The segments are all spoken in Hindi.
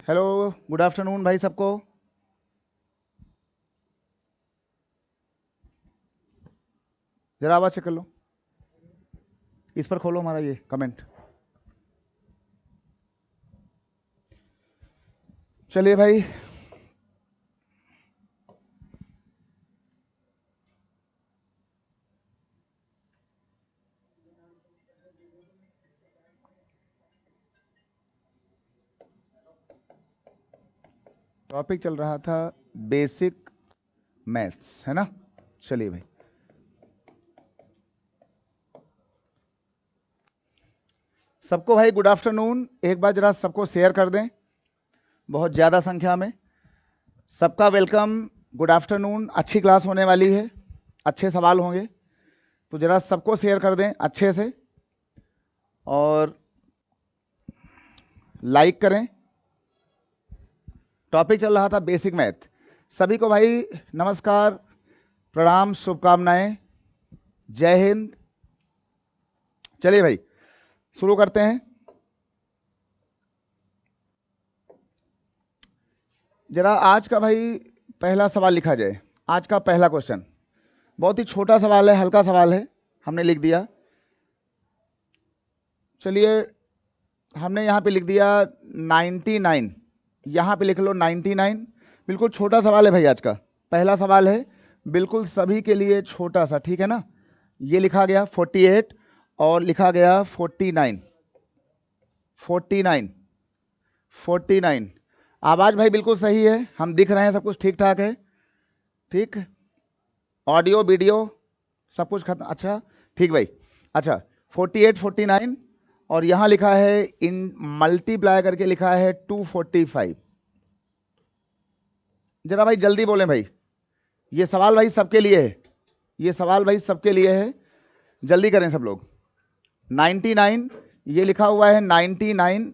हेलो, गुड आफ्टरनून भाई सबको। जरा आवाज चेक कर लो, इस पर खोलो हमारा ये कमेंट। चलिए भाई, टॉपिक चल रहा था बेसिक मैथ्स, है ना। चलिए भाई, सबको भाई गुड आफ्टरनून। एक बार जरा सबको शेयर कर दें, बहुत ज़्यादा संख्या में। सबका वेलकम, गुड आफ्टरनून। अच्छी क्लास होने वाली है, अच्छे सवाल होंगे, तो जरा सबको शेयर कर दें अच्छे से और लाइक करें। टॉपिक चल रहा था बेसिक मैथ। सभी को भाई नमस्कार, प्रणाम, शुभकामनाएं, जय हिंद। चलिए भाई शुरू करते हैं। जरा आज का भाई पहला सवाल लिखा जाए। आज का पहला क्वेश्चन बहुत ही छोटा सवाल है, हल्का सवाल है, हमने लिख दिया। चलिए, हमने यहाँ पे लिख दिया 99, यहाँ पे लिख लो 99। बिल्कुल छोटा सवाल है भाई, आज का पहला सवाल है, बिल्कुल सभी के लिए छोटा सा, ठीक है ना। ये लिखा गया 48 और लिखा गया 49, 49, 49। आवाज भाई बिल्कुल सही है, हम दिख रहे हैं, सब कुछ ठीक ठाक है, ठीक। ऑडियो वीडियो सब कुछ खत्म, अच्छा ठीक भाई। अच्छा 48, 49 और यहाँ लिखा है इन मल्टीप्लाई करके लिखा है 245। जरा भाई जल्दी बोलें भाई, ये सवाल भाई सबके लिए है, ये सवाल भाई सबके लिए है, जल्दी करें सब लोग। 99, ये लिखा हुआ है 99,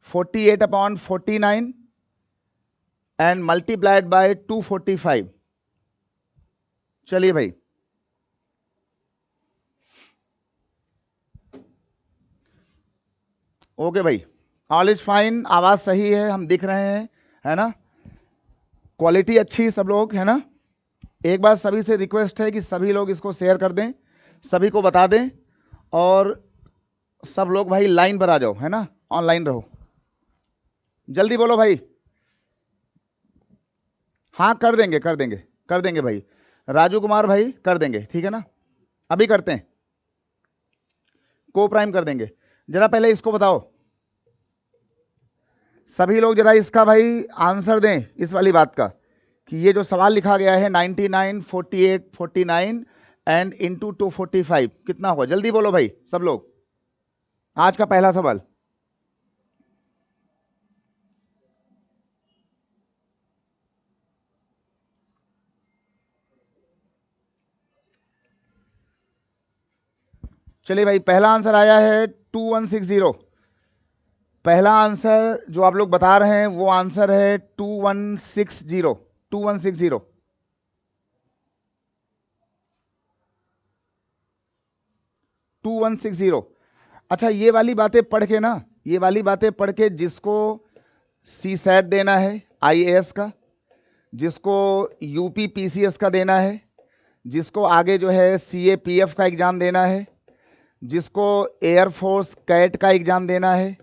48 अपॉन 49 एंड मल्टीप्लाइड बाय 245। चलिए भाई, ओके भाई, ऑल इज फाइन, आवाज सही है, हम दिख रहे हैं, है ना। क्वालिटी अच्छी, सब लोग, है ना। एक बार सभी से रिक्वेस्ट है कि सभी लोग इसको शेयर कर दें, सभी को बता दें और सब लोग भाई लाइन पर आ जाओ, है ना, ऑनलाइन रहो। जल्दी बोलो भाई। हाँ कर देंगे, कर देंगे, कर देंगे भाई। राजू कुमार भाई कर देंगे, ठीक है ना, अभी करते हैं, को प्राइम कर देंगे। जरा पहले इसको बताओ, सभी लोग जरा इसका भाई आंसर दें इस वाली बात का, कि ये जो सवाल लिखा गया है 99, 48, 49 एंड इंटू 245 कितना होगा। जल्दी बोलो भाई सब लोग, आज का पहला सवाल। चलिए भाई, पहला आंसर आया है 2160। पहला आंसर जो आप लोग बता रहे हैं वो आंसर है 2160, 2160। 2160। अच्छा, ये वाली बातें पढ़ के ना, ये वाली बातें पढ़ के जिसको सी सैट देना है आईएएस का, जिसको यूपी पीसीएस का देना है, जिसको आगे जो है सीएपीएफ का एग्जाम देना है, जिसको एयरफोर्स कैट का एग्जाम देना है,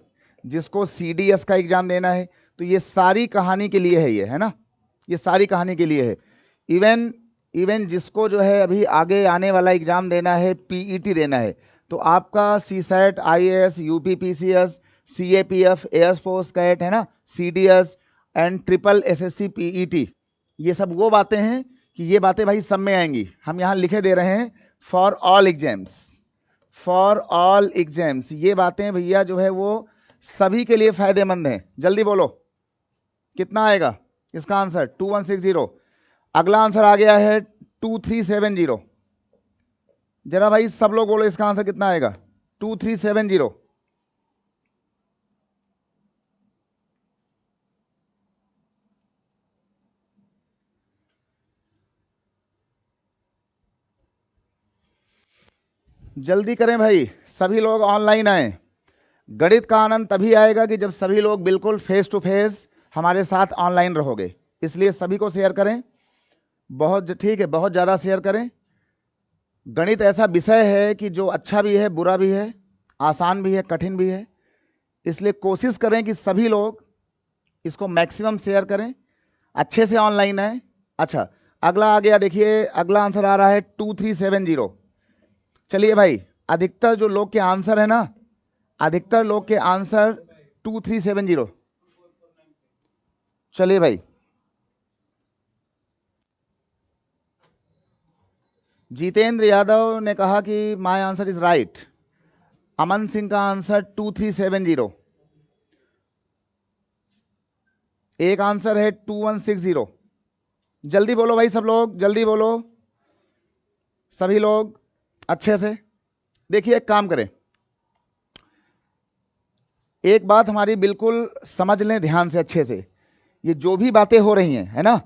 जिसको सीडीएस का एग्जाम देना है, तो ये सारी कहानी के लिए है, ये है ना, ये सारी कहानी के लिए है। इवन इवन जिसको जो है अभी आगे आने वाला एग्जाम देना है, पीईटी देना है, तो आपका CSAT, IAS, UP PCS, CAPF, air force CAT, है ना, CDS and triple SSC PET, ये सब वो बातें हैं कि ये बातें भाई सब में आएंगी। हम यहां लिखे दे रहे हैं for all exams, for all exams, ये बातें भैया जो है वो सभी के लिए फायदेमंद हैं। जल्दी बोलो कितना आएगा इसका आंसर, 2160। अगला आंसर आ गया है 2370। जरा भाई सब लोग बोलो इसका आंसर कितना आएगा, 2370। जल्दी करें भाई, सभी लोग ऑनलाइन आए। गणित का आनंद तभी आएगा कि जब सभी लोग बिल्कुल फेस टू फेस हमारे साथ ऑनलाइन रहोगे। इसलिए सभी को शेयर करें, बहुत ठीक है, बहुत ज़्यादा शेयर करें। गणित ऐसा विषय है कि जो अच्छा भी है, बुरा भी है, आसान भी है, कठिन भी है। इसलिए कोशिश करें कि सभी लोग इसको मैक्सिमम शेयर करें, अच्छे से ऑनलाइन आए। अच्छा, अगला आ गया, देखिए अगला आंसर आ रहा है 2370। चलिए भाई, अधिकतर जो लोग के आंसर है ना, अधिकतर लोग के आंसर 2370। चलिए भाई, जितेंद्र यादव ने कहा कि my answer is right. Aman Singh का आंसर 2370। एक आंसर है 2160। जल्दी बोलो भाई, सब लोग जल्दी बोलो, सभी लोग अच्छे से। देखिए एक काम करें, एक बात हमारी बिल्कुल समझ लें ध्यान से, अच्छे से। ये जो भी बातें हो रही हैं, है ना,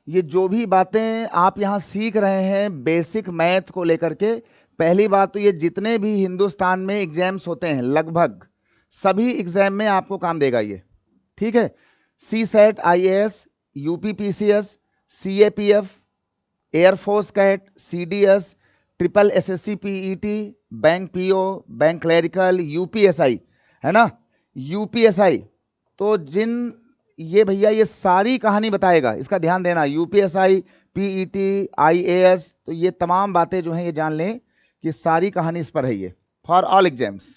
ये जो भी बातें आप यहां सीख रहे हैं बेसिक मैथ को लेकर के, पहली बात तो ये जितने भी हिंदुस्तान में एग्जाम्स होते हैं लगभग सभी एग्जाम में आपको काम देगा ये, ठीक है। C set, IAS, UPPCS, CAPF, air force CAT, CDS, triple SSC PET, bank PO, bank clerical, UPSI, है ना, UPSI। तो जिन ये भैया ये सारी कहानी बताएगा, इसका ध्यान देना। UPSI, PET, IAS, तो ये तमाम बातें जो हैं ये जान लें कि सारी कहानी इस पर है ये, फॉर ऑल एग्जाम्स।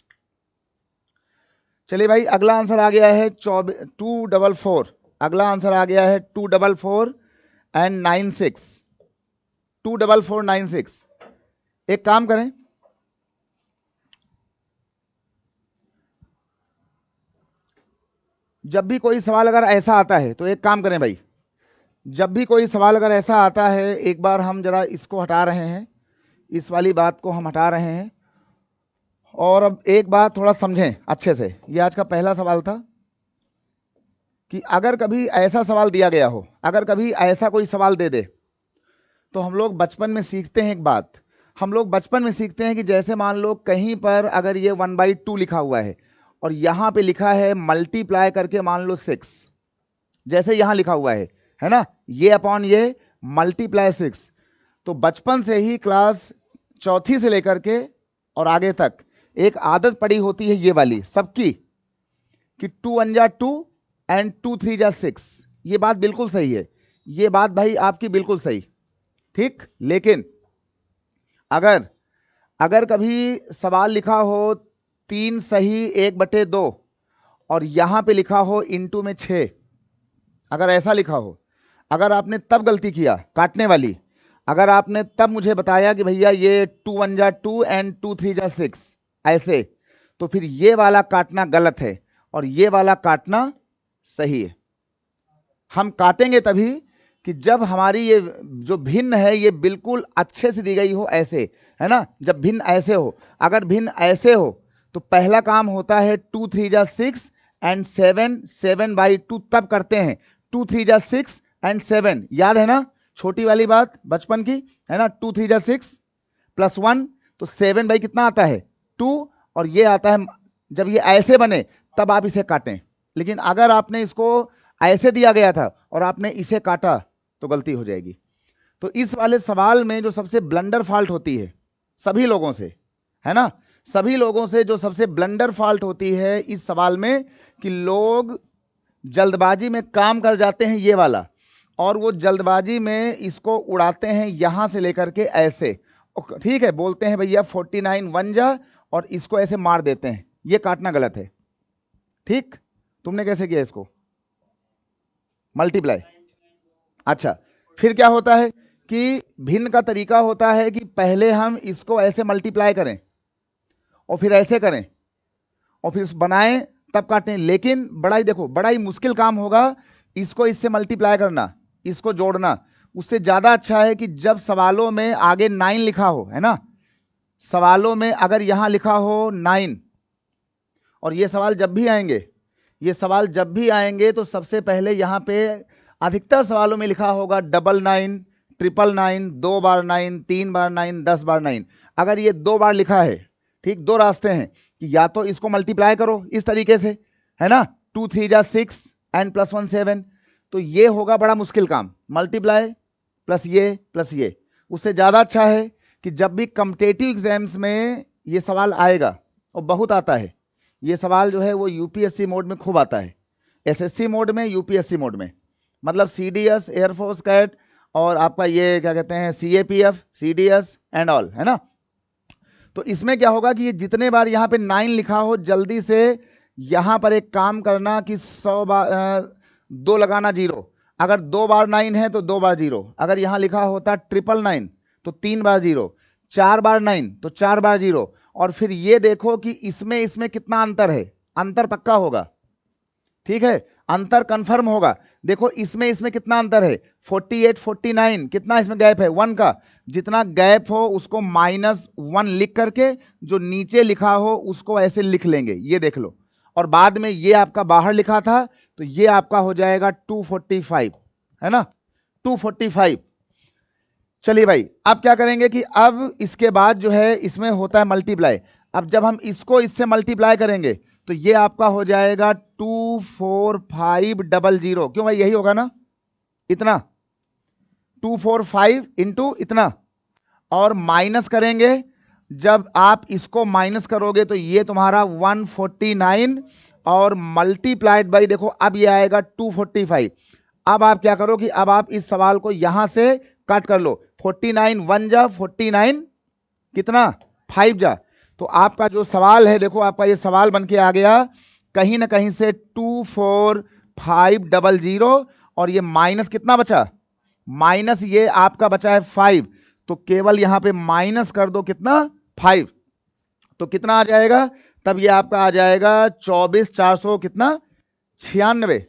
चलिए भाई, अगला आंसर आ गया है 244। अगला आंसर आ गया है 244 एंड 96, 24496। एक काम करें, जब भी कोई सवाल अगर ऐसा आता है तो एक काम करें भाई, जब भी कोई सवाल अगर ऐसा आता है, एक बार हम जरा इसको हटा रहे हैं, इस वाली बात को हम हटा रहे हैं, और अब एक बात थोड़ा समझें अच्छे से। ये आज का पहला सवाल था कि अगर कभी ऐसा सवाल दिया गया हो, अगर कभी ऐसा कोई सवाल दे दे, तो हम लोग बचपन में सीखते हैं एक बात, हम लोग बचपन में सीखते हैं कि जैसे मान लो कहीं पर अगर ये 1/2 लिखा हुआ है और यहां पे लिखा है मल्टीप्लाई करके मान लो 6, जैसे यहां लिखा हुआ है ना, ये अपॉन ये मल्टीप्लाई 6। तो बचपन से ही क्लास चौथी से लेकर के और आगे तक एक आदत पड़ी होती है ये वाली सबकी, कि 2 1 जा 2 एंड 2 3 जा 6। ये बात बिल्कुल सही है, ये बात भाई आपकी बिल्कुल सही, ठीक। लेकिन अगर अगर कभी सवाल लिखा हो 3 सही 1/2 और यहां पे लिखा हो इंटू में 6, अगर ऐसा लिखा हो, अगर आपने तब गलती किया काटने वाली, अगर आपने तब मुझे बताया कि भैया ये 2 1 जा 2 एंड 2 3 जा 6 ऐसे, तो फिर ये वाला काटना गलत है और ये वाला काटना सही है। हम काटेंगे तभी कि जब हमारी ये जो भिन्न है ये बिल्कुल अच्छे से दी गई हो, ऐसे, है ना, जब भिन्न ऐसे हो। अगर भिन्न ऐसे हो तो पहला काम होता है 2 3 जा 6 एंड 7 7/2 तब करते हैं, 2 3 जा 6 एंड 7, याद है ना छोटी वाली बात बचपन की, है ना, 2 3 जा 6 प्लस 1, तो 7 कितना आता है 2, और ये आता है, जब ये ऐसे बने तब आप इसे काटें। लेकिन अगर आपने इसको ऐसे दिया गया था और आपने इसे काटा तो गलती हो जाएगी। तो इस वाले सवाल में जो सबसे ब्लंडर फॉल्ट होती है सभी लोगों से, है ना, सभी लोगों से जो सबसे ब्लंडर फॉल्ट होती है इस सवाल में, कि लोग जल्दबाजी में काम कर जाते हैं ये वाला, और वो जल्दबाजी में इसको उड़ाते हैं यहां से लेकर के ऐसे, ठीक है, बोलते हैं भैया 49 1 जा और इसको ऐसे मार देते हैं, ये काटना गलत है, ठीक। तुमने कैसे किया इसको मल्टीप्लाई? अच्छा, फिर क्या होता है कि भिन्न का तरीका होता है कि पहले हम इसको ऐसे मल्टीप्लाई करें और फिर ऐसे करें और फिर बनाएं तब काटें। लेकिन बड़ा ही देखो, बड़ा ही मुश्किल काम होगा इसको इससे मल्टीप्लाई करना, इसको जोड़ना। उससे ज्यादा अच्छा है कि जब सवालों में आगे 9 लिखा हो, है ना, सवालों में अगर यहां लिखा हो 9, और ये सवाल जब भी आएंगे, ये सवाल जब भी आएंगे तो सबसे पहले यहां पे अधिकतर सवालों में लिखा होगा 99 999, 2 बार 9, 3 बार 9, 10 बार 9। अगर ये 2 बार लिखा है, ठीक, 2 रास्ते हैं कि या तो इसको मल्टीप्लाई करो इस तरीके से, है ना, 2 3 जा 6 एंड प्लस 1 7, तो ये होगा बड़ा मुश्किल काम, मल्टीप्लाई प्लस ये। उससे ज्यादा अच्छा है कि जब भी कॉम्पिटिटिव एग्जाम्स में ये सवाल आएगा, और बहुत आता है ये सवाल जो है वो यूपीएससी मोड में खूब आता है, एसएससी मोड में, यूपीएससी मोड में, मतलब सीडीएस, एयरफोर्स कैट, और आपका ये क्या कहते हैं सीएपीएफ, सीडीएस एंड ऑल, है ना। तो इसमें क्या होगा कि ये जितने बार यहां पे 9 लिखा हो, जल्दी से यहां पर एक काम करना कि 100 बार 2 लगाना 0, अगर 2 बार 9 है तो 2 बार 0, अगर यहां लिखा होता 999 तो 3 बार 0, 4 बार 9 तो 4 बार 0, और फिर ये देखो कि इसमें कितना अंतर है, अंतर पक्का होगा, ठीक है, अंतर कंफर्म होगा। देखो इसमें कितना अंतर है, 48 49, कितना इसमें गैप है 1 का, जितना गैप हो उसको -1 लिख करके जो नीचे लिखा हो उसको ऐसे लिख लेंगे, ये देख लो, और बाद में ये आपका बाहर लिखा था तो ये आपका हो जाएगा 245, है ना, 245। चलिए भाई, अब क्या करेंगे कि अब इसके बाद जो है इसमें होता है मल्टीप्लाई, अब जब हम इसको इससे मल्टीप्लाई करेंगे तो ये आपका हो जाएगा 24500, क्यों भाई यही होगा ना, इतना 245 इंटू इतना, और माइनस करेंगे, जब आप इसको माइनस करोगे तो ये तुम्हारा 149 और मल्टीप्लाइड बाई, देखो अब ये आएगा 245। अब आप क्या करो कि अब आप इस सवाल को यहां से कट कर लो, 49 1 जा 49, कितना 5 जा, तो आपका जो सवाल है, देखो आपका ये सवाल बन के आ गया कहीं ना कहीं से 24500, और ये माइनस कितना बचा, माइनस ये आपका बचा है 5, तो केवल यहां पे माइनस कर दो कितना 5, तो कितना आ जाएगा, तब ये आपका आ जाएगा 24,400 कितना 96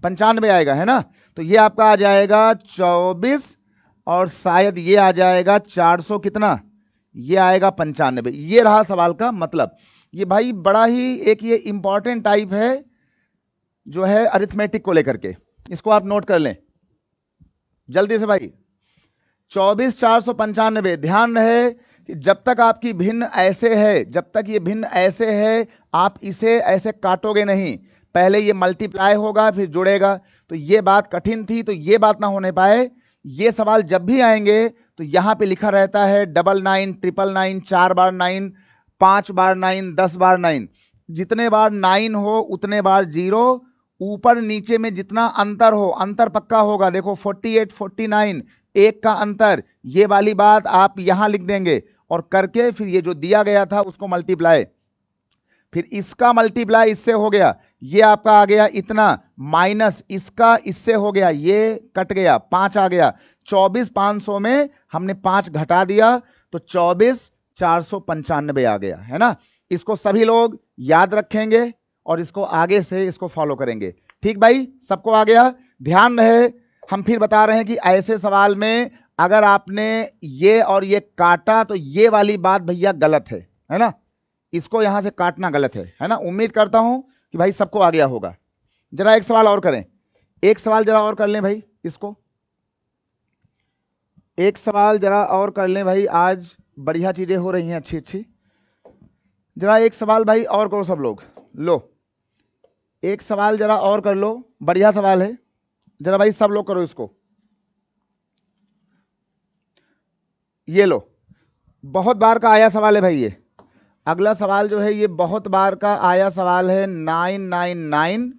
95 आएगा, है ना, तो ये आपका आ जाएगा 24, और शायद ये आ जाएगा 400 कितना, ये आएगा 95। ये रहा सवाल का मतलब। ये भाई बड़ा ही एक ये इंपॉर्टेंट टाइप है जो है अरिथमेटिक को लेकर के, इसको आप नोट कर लें जल्दी से भाई। 24,495, ध्यान रहे कि जब तक आपकी भिन्न ऐसे है, जब तक ये भिन्न ऐसे है, आप इसे ऐसे काटोगे नहीं, पहले ये मल्टीप्लाई होगा फिर जुड़ेगा, तो ये बात कठिन थी, तो ये बात ना होने पाए। ये सवाल जब भी आएंगे तो यहां पे लिखा रहता है 99 999, 4 बार 9, 5 बार 9, 10 बार 9, जितने बार 9 हो उतने बार 0, ऊपर नीचे में जितना अंतर हो, अंतर पक्का होगा, देखो 48 49 एक का अंतर, ये वाली बात आप यहां लिख देंगे, और करके फिर ये जो दिया गया था उसको मल्टीप्लाई, फिर इसका मल्टीप्लाई इससे हो गया, ये आपका आ गया इतना, माइनस इसका इससे हो गया, ये कट गया 5 आ गया, 24,500 में हमने 5 घटा दिया तो 24,495 आ गया, है ना। इसको सभी लोग याद रखेंगे और इसको आगे से इसको फॉलो करेंगे, ठीक भाई, सबको आ गया। ध्यान रहे, हम फिर बता रहे हैं कि ऐसे सवाल में अगर आपने ये और ये काटा तो ये वाली बात भैया गलत है ना, इसको यहां से काटना गलत है ना। उम्मीद करता हूं कि भाई सबको आ गया होगा। जरा एक सवाल और करें, एक सवाल जरा और कर लें भाई, इसको एक सवाल जरा और कर लें भाई, आज बढ़िया चीजें हो रही हैं अच्छी अच्छी। जरा एक सवाल भाई और करो सब लोग, लो एक सवाल जरा और कर लो, बढ़िया सवाल है, जरा भाई सब लोग करो इसको। ये लो, बहुत बार का आया सवाल है भाई, ये अगला सवाल जो है ये बहुत बार का आया सवाल है, 999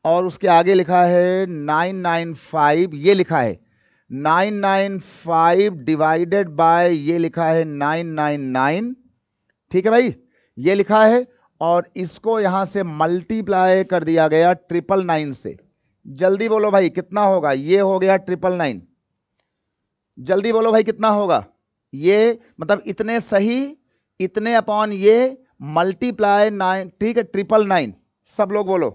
और उसके आगे लिखा है 995, ये लिखा है 995 डिवाइडेड बाय ये लिखा है 999, ठीक है भाई, ये लिखा है, और इसको यहां से मल्टीप्लाई कर दिया गया 999 से। जल्दी बोलो भाई कितना होगा, ये हो गया 999, जल्दी बोलो भाई कितना होगा, ये मतलब इतने सही, इतने अपॉन ये मल्टीप्लाई 9, ठीक है 999, सब लोग बोलो।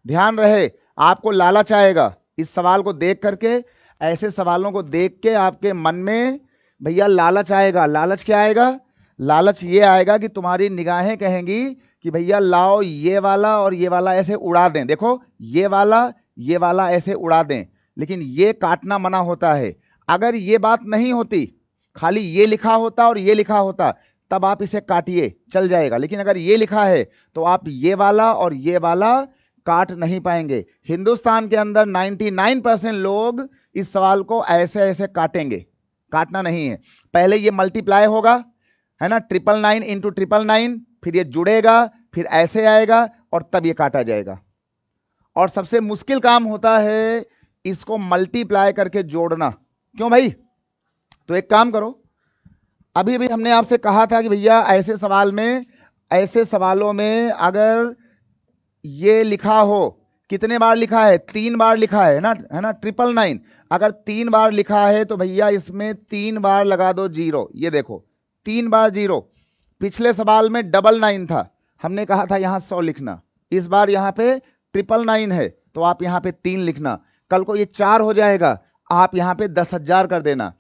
ध्यान रहे, आपको लालच आएगा इस सवाल को देख करके, ऐसे सवालों को देख के आपके मन में भैया लालच आएगा। लालच क्या आएगा, लालच ये आएगा कि तुम्हारी निगाहें कहेंगी कि भैया लाओ ये वाला और ये वाला ऐसे उड़ा दें, देखो ये वाला ऐसे उड़ा दें, लेकिन ये काटना मना होता है। अगर ये बात नहीं होती, खाली ये लिखा होता और ये लिखा होता, तब आप इसे काटिए, चल जाएगा। लेकिन अगर ये लिखा है तो आप ये वाला और ये वाला काट नहीं पाएंगे। हिंदुस्तान के अंदर 99% लोग इस सवाल को ऐसे ऐसे काटेंगे, काटना नहीं है। पहले ये मल्टीप्लाई होगा, है ना, 999 इंटू 999, फिर ये जुड़ेगा, फिर ऐसे आएगा और तब ये काटा जाएगा। और सबसे मुश्किल काम होता है इसको मल्टीप्लाई करके जोड़ना। क्यों भाई? तो एक काम करो, अभी भी हमने आपसे कहा था कि भैया ऐसे सवाल में, ऐसे सवालों में अगर ये लिखा हो, कितने बार लिखा है? 3 बार लिखा है ना, 999। अगर 3 बार लिखा है तो भैया इसमें 3 बार लगा दो जीरो। ये देखो 3 बार जीरो। पिछले सवाल में 99 था, हमने कहा था यहां 100 लिखना। इस बार यहां पे 999 है तो आप यहां पे 3 लिखना। कल को ये 4 हो जाएगा, आप यहां पे 10,000 कर देना।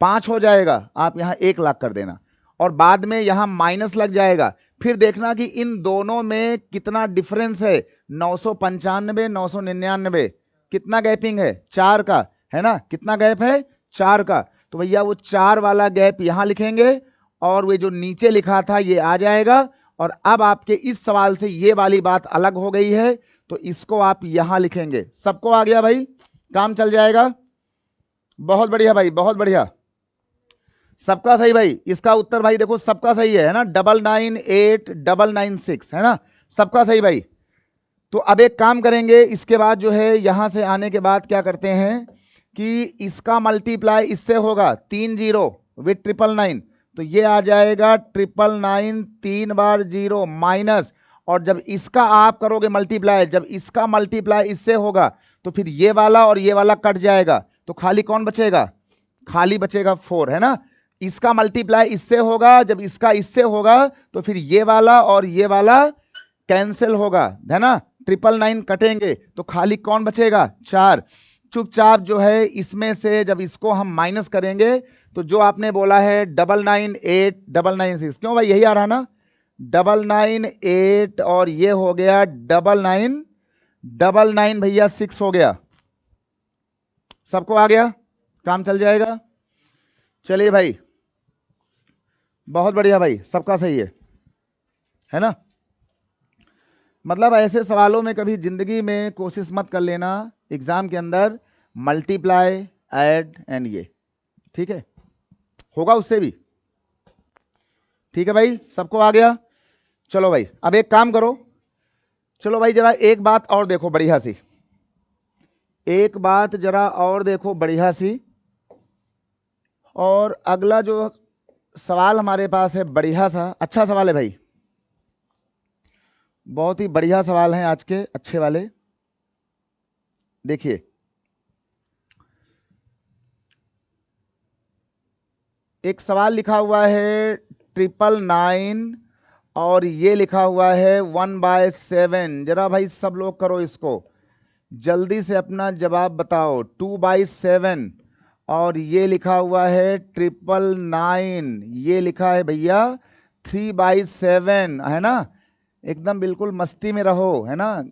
5 हो जाएगा, आप यहां 1 लाख कर देना। और बाद में यहां माइनस लग जाएगा, फिर देखना कि इन दोनों में कितना डिफरेंस है। 995, 999, कितना गैपिंग है? 4 का, है ना? कितना गैप है? 4 का। तो भैया वो 4 वाला गैप यहां लिखेंगे और वे जो नीचे लिखा था ये आ जाएगा। और अब आपके इस सवाल से ये वाली बात अलग हो गई है तो इसको आप यहां लिखेंगे। सबको आ गया भाई? काम चल जाएगा। बहुत बढ़िया भाई, बहुत बढ़िया, सबका सही भाई। इसका उत्तर भाई देखो सबका सही है ना, 998996, है ना? सबका सही भाई। तो अब एक काम करेंगे, इसके बाद जो है यहां से आने के बाद क्या करते हैं कि इसका मल्टीप्लाई इससे होगा, 3 जीरो विथ 999, तो ये आ जाएगा 999, 3 बार जीरो माइनस। और जब इसका आप करोगे मल्टीप्लाई, जब इसका मल्टीप्लाई इससे होगा तो फिर ये वाला और ये वाला कट जाएगा, तो खाली कौन बचेगा? खाली बचेगा 4, है ना? इसका मल्टीप्लाई इससे होगा, जब इसका इससे होगा तो फिर ये वाला और ये वाला कैंसिल होगा, है ना? 999 कटेंगे तो खाली कौन बचेगा? 4। चुपचाप जो है इसमें से जब इसको हम माइनस करेंगे तो जो आपने बोला है 998,996, क्यों भाई यही आ रहा ना? 998 और ये हो गया 99 भैया 6 हो गया। सबको आ गया? काम चल जाएगा। चलिए भाई, बहुत बढ़िया भाई, सबका सही है ना? मतलब ऐसे सवालों में कभी जिंदगी में कोशिश मत कर लेना एग्जाम के अंदर मल्टीप्लाई, ऐड एंड ये, ठीक है? होगा उससे भी, ठीक है भाई? सबको आ गया? चलो भाई, अब एक काम करो, चलो भाई जरा एक बात और देखो बढ़िया सी, एक बात जरा और देखो बढ़िया सी। और अगला जो सवाल हमारे पास है बढ़िया सा, अच्छा सवाल है भाई, बहुत ही बढ़िया सवाल हैं आज के अच्छे वाले। देखिए, एक सवाल लिखा हुआ है 999 और ये लिखा हुआ है 1/7। जरा भाई सब लोग करो इसको, जल्दी से अपना जवाब बताओ। 2/7 और ये लिखा हुआ है 999, ये लिखा है भैया 3/7, है ना? एकदम बिल्कुल मस्ती में रहो, है ना?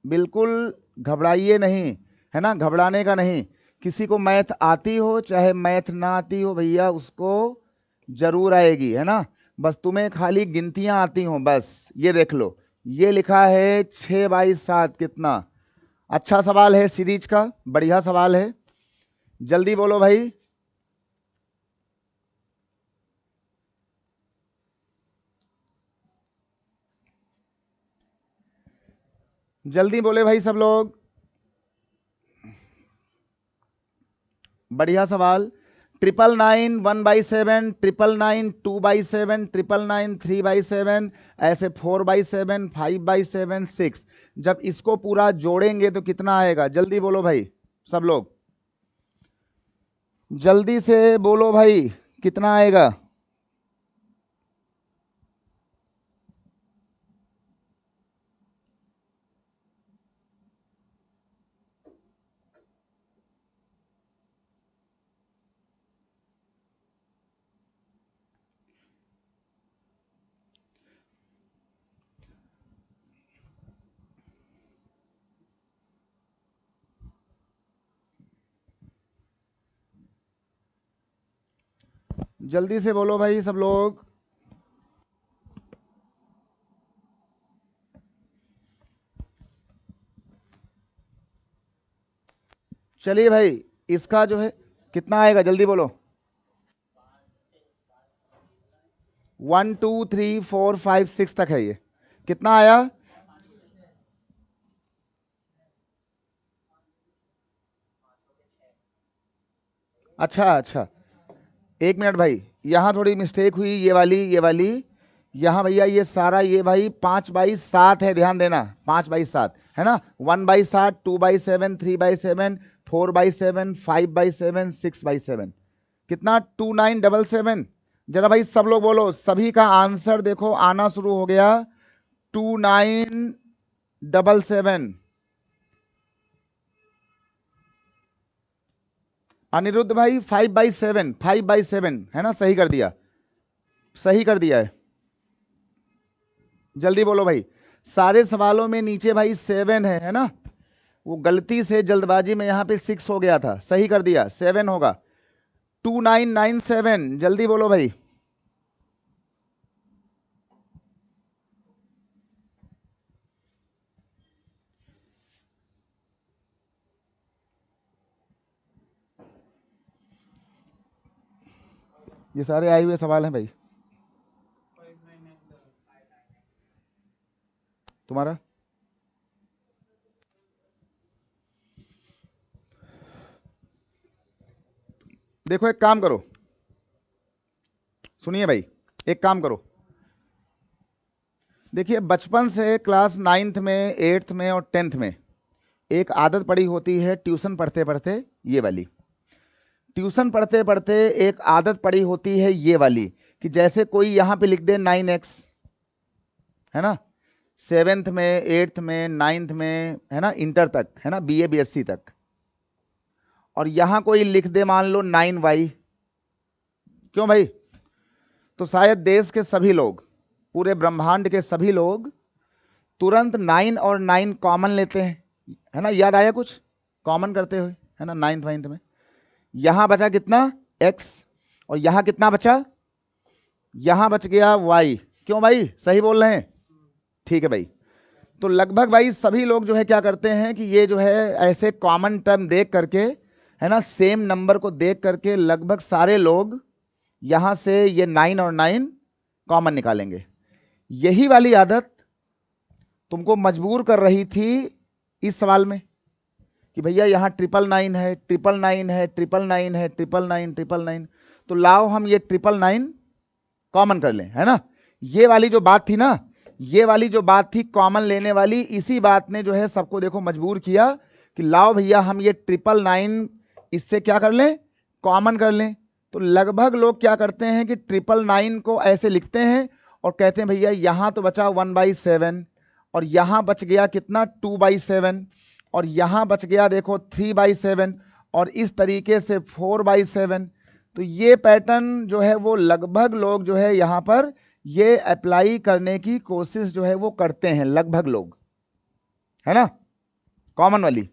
बिल्कुल घबराइए नहीं, है ना? घबराने का नहीं। किसी को मैथ आती हो चाहे मैथ ना आती हो भैया, उसको जरूर आएगी, है ना? बस तुम्हें खाली गिनतियां आती हो बस। ये देख लो, ये लिखा है 6/7, कितना अच्छा सवाल है सीरीज का, बढ़िया सवाल है। जल्दी बोलो भाई। जल्दी बोले भाई सब लोग, बढ़िया सवाल। 999 1/7, 999 2/7, 999 3/7, ऐसे 4/7, 5/7, 6। जब इसको पूरा जोड़ेंगे तो कितना आएगा? जल्दी बोलो भाई सब लोग, जल्दी से बोलो भाई, कितना आएगा? जल्दी से बोलो भाई सब लोग। चलिए भाई, इसका जो है कितना आएगा जल्दी बोलो। 1 2 3 4 5 6 तक है ये। कितना आया? अच्छा अच्छा, एक मिनट भाई, यहां थोड़ी मिस्टेक हुई, ये वाली यहां भैया, ये सारा ये भाई 5/7 है, ध्यान देना, 5/7 है ना। 1/7, 2/7, 3/7, 4/7, 5/7, 6/7, कितना? 2977। जरा भाई सब लोग बोलो, सभी का आंसर देखो आना शुरू हो गया। 2977। अनिरुद्ध भाई 5/7, 5/7 है ना, सही कर दिया, सही कर दिया है। जल्दी बोलो भाई, सारे सवालों में नीचे भाई 7 है ना, वो गलती से जल्दबाजी में यहां पे 6 हो गया था, सही कर दिया, 7 होगा। 2997, जल्दी बोलो भाई। ये सारे आए हुए सवाल हैं भाई। तुम्हारा देखो, एक काम करो, सुनिए भाई, एक काम करो, देखिए बचपन से क्लास 9th में, 8th में और 10th में एक आदत पड़ी होती है, ट्यूशन पढ़ते पढ़ते ये वाली, ट्यूशन पढ़ते पढ़ते एक आदत पड़ी होती है ये वाली, कि जैसे कोई यहां पे लिख दे 9x, है ना, 7th में, 8th में, 9th में, है ना, इंटर तक, है ना, BA BSc तक, और यहां कोई लिख दे मान लो 9y। क्यों भाई? तो शायद देश के सभी लोग, पूरे ब्रह्मांड के सभी लोग तुरंत 9 और 9 कॉमन लेते हैं, है ना, याद आया कुछ कॉमन करते हुए, है ना, 9th 9th में। यहां बचा कितना? x, और यहां कितना बचा? यहां बच गया y। क्यों भाई, सही बोल रहे हैं? ठीक है भाई। तो लगभग भाई सभी लोग जो है क्या करते हैं कि ये जो है ऐसे कॉमन टर्म देख करके, है ना, सेम नंबर को देख करके लगभग सारे लोग यहां से ये 9 और 9 कॉमन निकालेंगे। यही वाली आदत तुमको मजबूर कर रही थी इस सवाल में, कि भैया यहां 999 है, 999 है, 999 है, 999, 999, तो लाओ हम ये 999 कॉमन कर लें, है ना। ये वाली जो बात थी ना, ये वाली जो बात थी कॉमन लेने वाली, इसी बात ने जो है सबको देखो मजबूर किया कि लाओ भैया हम ये 999 इससे क्या कर लें, कॉमन कर लें। तो लगभग लोग क्या करते हैं कि 999 को ऐसे लिखते हैं और कहते हैं भैया यहां तो बचा 1/7, और यहां बच गया कितना, 2/7, और यहां बच गया देखो 3/7, और इस तरीके से 4/7। तो ये पैटर्न जो है वो लगभग लोग जो है यहां पर ये अप्लाई करने की कोशिश जो है वो करते हैं, लगभग लोग, है ना, कॉमन वाली।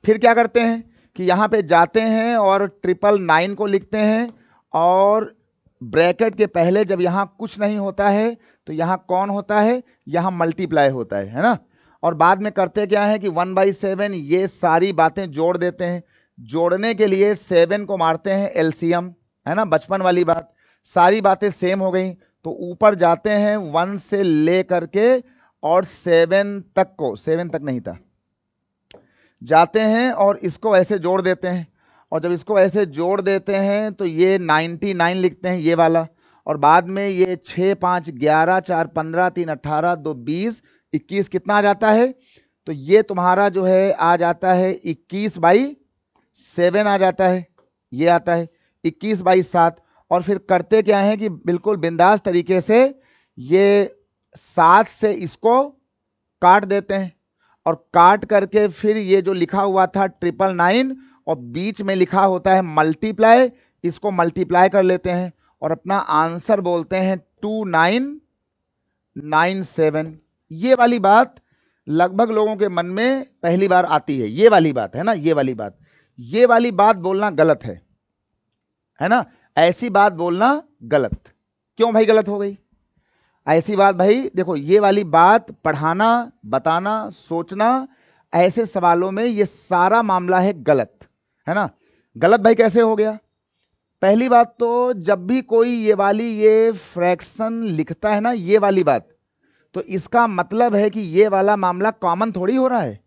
फिर क्या करते हैं कि यहां पे जाते हैं और 999 को लिखते हैं, और ब्रैकेट के पहले जब यहां कुछ नहीं होता है तो यहां कौन होता है, यहां मल्टीप्लाई होता है ना। और बाद में करते क्या है कि 1/7 ये सारी बातें जोड़ देते हैं, जोड़ने के लिए 7 को मारते हैं एलसीएम, है ना, बचपन वाली बात, सारी बातें सेम हो गई। तो ऊपर जाते हैं 1 से ले करके और 7 तक को, 7 तक नहीं था, जाते हैं और इसको ऐसे जोड़ देते हैं, और जब इसको ऐसे जोड़ देते हैं तो ये 99 लिखते हैं ये वाला, और बाद में ये 6 5 11 4 15 3 18 2 20 21 कितना आ जाता है, तो ये तुम्हारा जो है आ जाता है 21/7 आ जाता है, ये आता है 21/7। और फिर करते क्या है कि बिल्कुल बिंदास तरीके से ये 7 से इसको काट देते हैं, और काट करके फिर ये जो लिखा हुआ था 999 और बीच में लिखा होता है मल्टीप्लाई, इसको मल्टीप्लाई कर लेते हैं और अपना आंसर बोलते हैं 2997। ये वाली बात लगभग लोगों के मन में पहली बार आती है, ये वाली बात है ना, ये वाली बात, ये वाली बात बोलना गलत है ना, ऐसी बात बोलना गलत। क्यों भाई गलत हो गई ऐसी बात? भाई देखो, ये वाली बात पढ़ाना, बताना, सोचना, ऐसे सवालों में ये सारा मामला है गलत। है ना। गलत भाई कैसे हो गया? पहली बात तो जब भी कोई ये फ्रैक्शन लिखता है ना, ये वाली बात, तो इसका मतलब है कि ये वाला मामला कॉमन थोड़ी हो रहा है।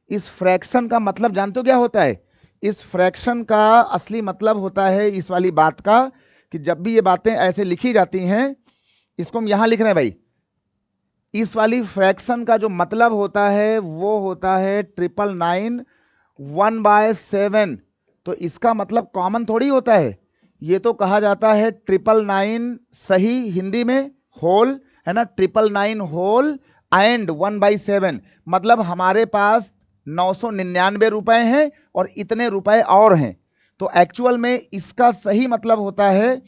इस फ्रैक्शन का मतलब जानते हो क्या होता है? इस फ्रैक्शन का असली मतलब होता है इस वाली बात का कि जब भी ये बातें ऐसे लिखी जाती हैं, इसको हम यहां लिख रहे हैं भाई, इस वाली फ्रैक्शन का जो मतलब होता है वो होता है 999 1/7। तो इसका मतलब कॉमन थोड़ी होता है। ये तो कहा जाता है 999 सही हिंदी में होल, है ना, 999 होल एंड 1/7, मतलब हमारे पास 999 रुपए हैं और इतने रुपए और हैं। तो एक्चुअल में इसका सही मतलब होता है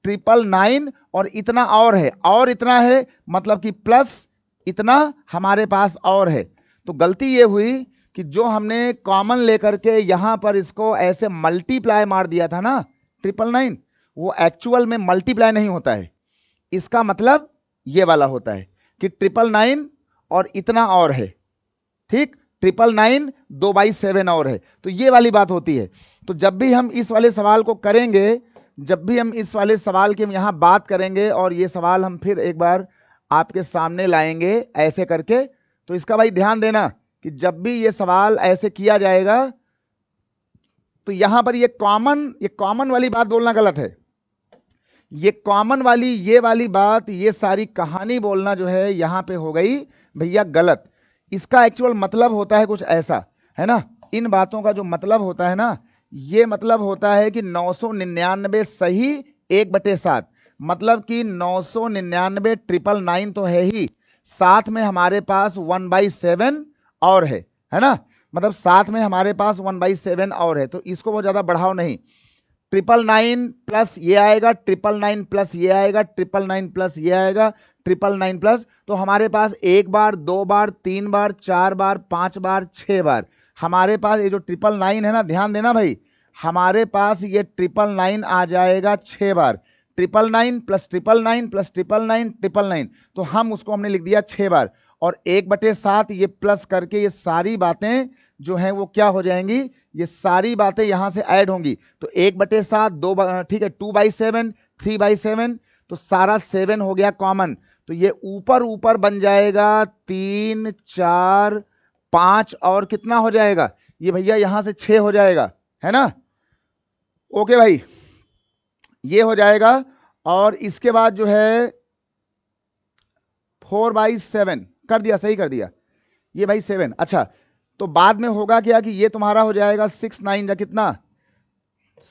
999 और इतना और है, और इतना है मतलब कि प्लस इतना हमारे पास और है। तो गलती ये हुई कि जो हमने कॉमन लेकर के यहां पर इसको ऐसे मल्टीप्लाई मार दिया था ना 999, वो एक्चुअल में मल्टीप्लाई नहीं होता है। इसका मतलब ये वाला होता है कि 999 और इतना और है, ठीक, 999 2/7 और है। तो ये वाली बात होती है। तो जब भी हम इस वाले सवाल को करेंगे, जब भी हम इस वाले सवाल की हम यहां बात करेंगे और ये सवाल हम फिर एक बार आपके सामने लाएंगे ऐसे करके, तो इसका भाई ध्यान देना कि जब भी ये सवाल ऐसे किया जाएगा तो यहां पर ये कॉमन वाली बात बोलना गलत है। ये कॉमन वाली ये वाली बात, ये सारी कहानी बोलना जो है यहां पे हो गई भैया गलत। इसका एक्चुअल मतलब होता है कुछ ऐसा, है ना। इन बातों का जो मतलब होता है ना, ये मतलब होता है कि 999 सही 1/7, मतलब कि 999 999 तो है ही, साथ में हमारे पास 1/7 और है ना, मतलब साथ में हमारे पास 1/7 और है। तो इसको बहुत ज्यादा बढ़ाओ नहीं, 999 प्लस ये आएगा, 999 प्लस ये आएगा, 999 प्लस ये आएगा, 999 प्लस, तो हमारे पास एक बार, दो बार, तीन बार, चार बार, पांच बार, छह बार, हमारे पास ये जो 999 है ना, ध्यान देना भाई, हमारे पास ये 999 आ जाएगा छह बार। 999 प्लस 999 प्लस 999 999, तो हम उसको हमने लिख दिया छह बार। और 1/7 ये प्लस करके ये सारी बातें जो हैं वो क्या हो जाएंगी, ये सारी बातें यहां से ऐड होंगी। तो 1/7 दो, ठीक है, 2/7 3/7, तो सारा 7 हो गया कॉमन। तो ये ऊपर ऊपर बन जाएगा 3 4 5 और कितना हो जाएगा ये भैया, यहां से 6 हो जाएगा, है ना। ओके भाई, ये हो जाएगा। और इसके बाद जो है 4/7 कर दिया, सही कर दिया ये भाई 7। अच्छा, तो बाद में होगा क्या कि ये तुम्हारा हो जाएगा 6 9 जा कितना,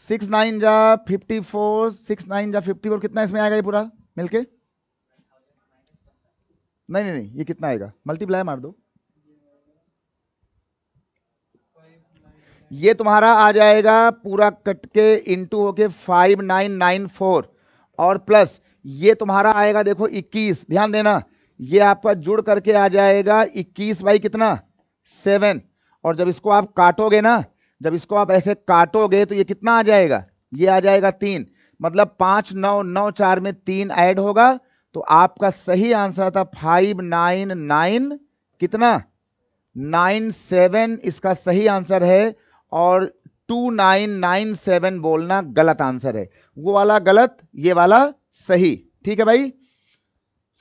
6 9 जा 54, 6 9 जा 54, कितना इसमें आएगा ये पूरा मिलके? नहीं नहीं नहीं, ये कितना आएगा, मल्टीप्लाई मार दो। ये तुम्हारा आ जाएगा पूरा कट के इंटू होके 5994, और प्लस ये तुम्हारा आएगा देखो 21, ध्यान देना, ये आपका जुड़ करके आ जाएगा 21 बाई कितना, 7। और जब इसको आप काटोगे ना, जब इसको आप ऐसे काटोगे तो ये कितना आ जाएगा, ये आ जाएगा 3, मतलब 5 9 9 4 में 3 ऐड होगा। तो आपका सही आंसर था 599 कितना, 97, इसका सही आंसर है। और 2997 बोलना गलत आंसर है, वो वाला गलत, ये वाला सही। ठीक है भाई,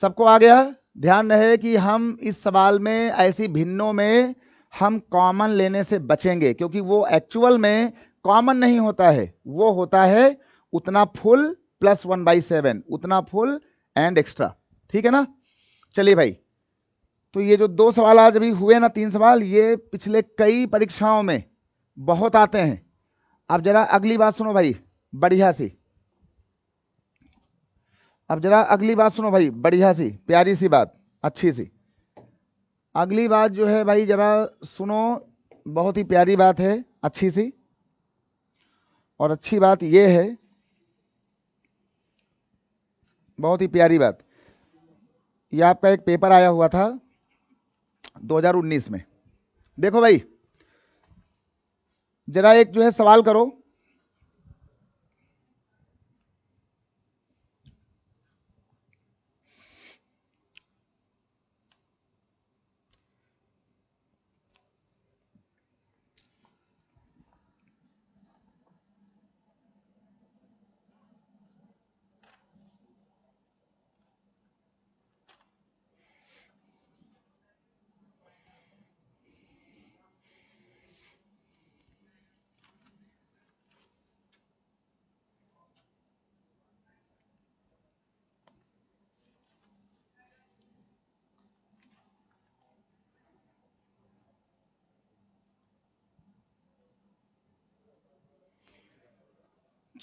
सबको आ गया? ध्यान रहे कि हम इस सवाल में ऐसी भिन्नों में हम कॉमन लेने से बचेंगे, क्योंकि वो एक्चुअल में कॉमन नहीं होता है, वो होता है उतना फुल प्लस 1/7, उतना फुल एंड एक्स्ट्रा। ठीक है ना। चलिए भाई, तो ये जो दो सवाल आज अभी हुए ना, तीन सवाल, ये पिछले कई परीक्षाओं में बहुत आते हैं। अब जरा अगली बात सुनो भाई, बढ़िया सी, अब जरा अगली बात सुनो भाई, बढ़िया सी प्यारी सी बात, अच्छी सी अगली बात जो है भाई, जरा सुनो, बहुत ही प्यारी बात है, अच्छी सी। और अच्छी बात यह है, बहुत ही प्यारी बात, यह आपका एक पेपर आया हुआ था 2019 में। देखो भाई, जरा एक जो है सवाल करो,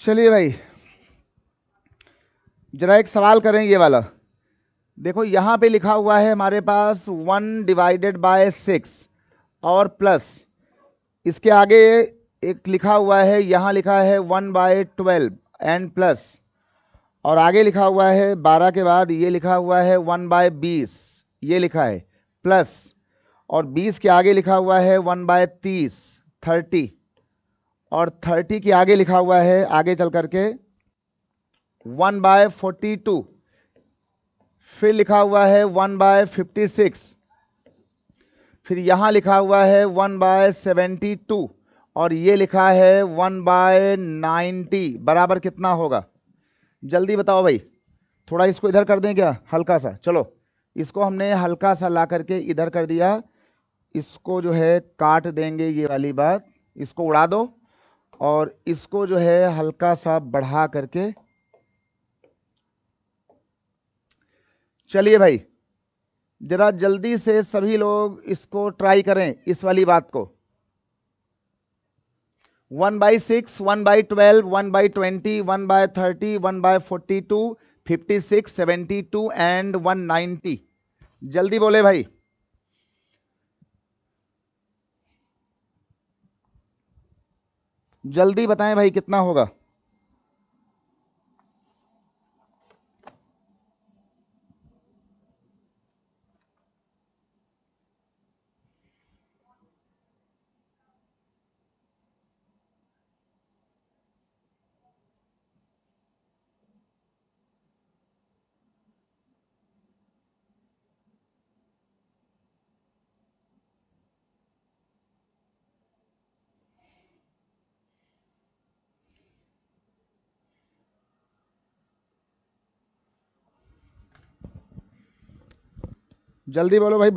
चलिए भाई, जरा एक सवाल करें ये वाला। देखो यहां पे लिखा हुआ है हमारे पास 1/6 और प्लस, इसके आगे एक लिखा हुआ है, यहां लिखा है 1/12 एंड प्लस, और आगे लिखा हुआ है 12 के बाद ये लिखा हुआ है 1/20, ये लिखा है प्लस, और 20 के आगे लिखा हुआ है 1/30 30, और 30 के आगे लिखा हुआ है आगे चल करके 1/42, फिर लिखा हुआ है 1/56, फिर यहां लिखा हुआ है 1/72, और ये लिखा है 1/90, बराबर कितना होगा? जल्दी बताओ भाई। थोड़ा इसको इधर कर दें क्या, हल्का सा, चलो इसको हमने हल्का सा ला करके इधर कर दिया, इसको जो है काट देंगे, ये वाली बात इसको उड़ा दो, और इसको जो है हल्का सा बढ़ा करके, चलिए भाई जरा जल्दी से सभी लोग इसको ट्राई करें, इस वाली बात को। 1/6, 1/12, 1/20, 1/30, 1/42, 56, 72 एंड 190। जल्दी बोले भाई। जल्दी बताएं भाई कितना होगा। जल्दी बोलो भाई।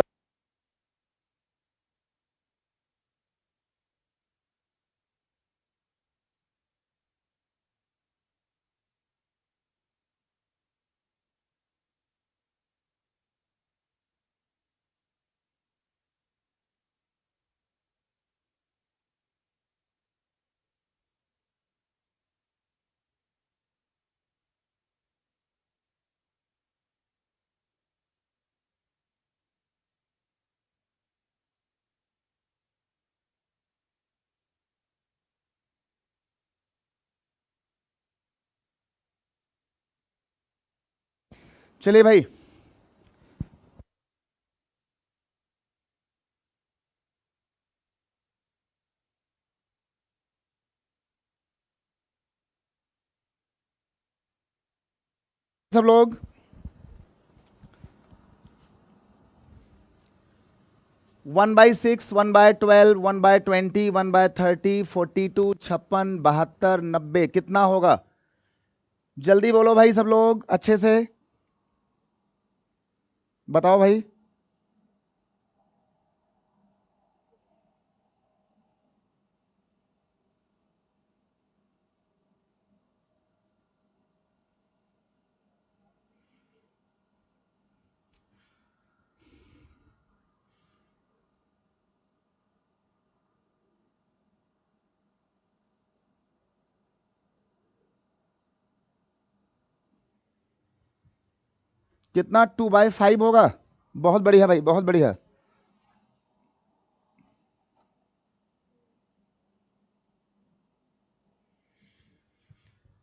चलिए भाई, सब लोग 1/6, 1/12, 1/20, 1/30, 42, 56, 72, 90 कितना होगा? जल्दी बोलो भाई सब लोग अच्छे से बताओ भाई। कितना? 2/5 होगा। बहुत बढ़िया भाई, बहुत बढ़िया।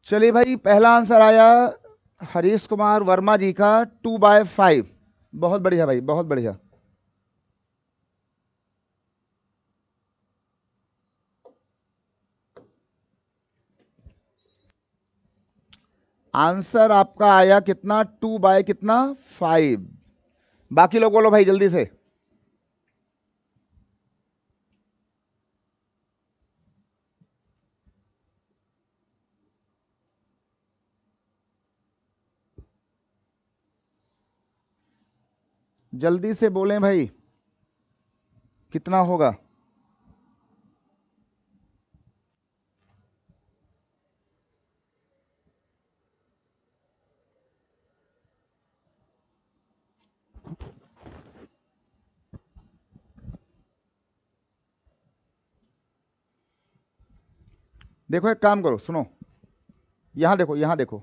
चलिए भाई, पहला आंसर आया हरीश कुमार वर्मा जी का 2/5। बहुत बढ़िया भाई, बहुत बढ़िया। आंसर आपका आया कितना? 2/5। बाकी लोग बोलो भाई जल्दी से। जल्दी से बोलें भाई कितना होगा। देखो एक काम करो, सुनो, यहां देखो, यहां देखो,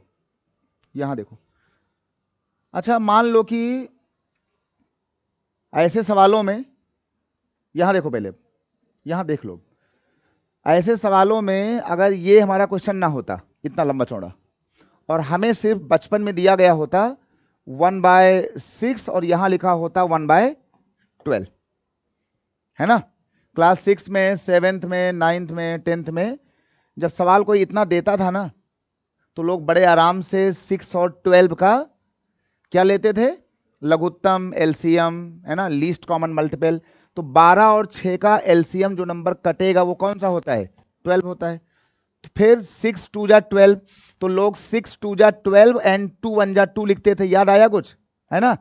यहां देखो। अच्छा मान लो कि ऐसे सवालों में, यहां देखो पहले, यहां देख लो, ऐसे सवालों में अगर ये हमारा क्वेश्चन ना होता इतना लंबा चौड़ा, और हमें सिर्फ बचपन में दिया गया होता 1/6 और यहां लिखा होता 1/12, है ना। क्लास 6 में, 7th में, 9th में, 10th में जब सवाल कोई इतना देता था ना, तो लोग बड़े आराम से 6 और 12 का क्या लेते थे, लघुत्तम, एलसीएम, है ना, लीस्ट कॉमन मल्टीपल। तो 12 और 6 का एलसीएम जो नंबर कटेगा वो कौन सा होता है, 12 होता है। तो फिर 6 2 जा 12, तो लोग 6 2 जा 12 एंड 2 1 जा 2 लिखते थे, याद आया कुछ, है ना।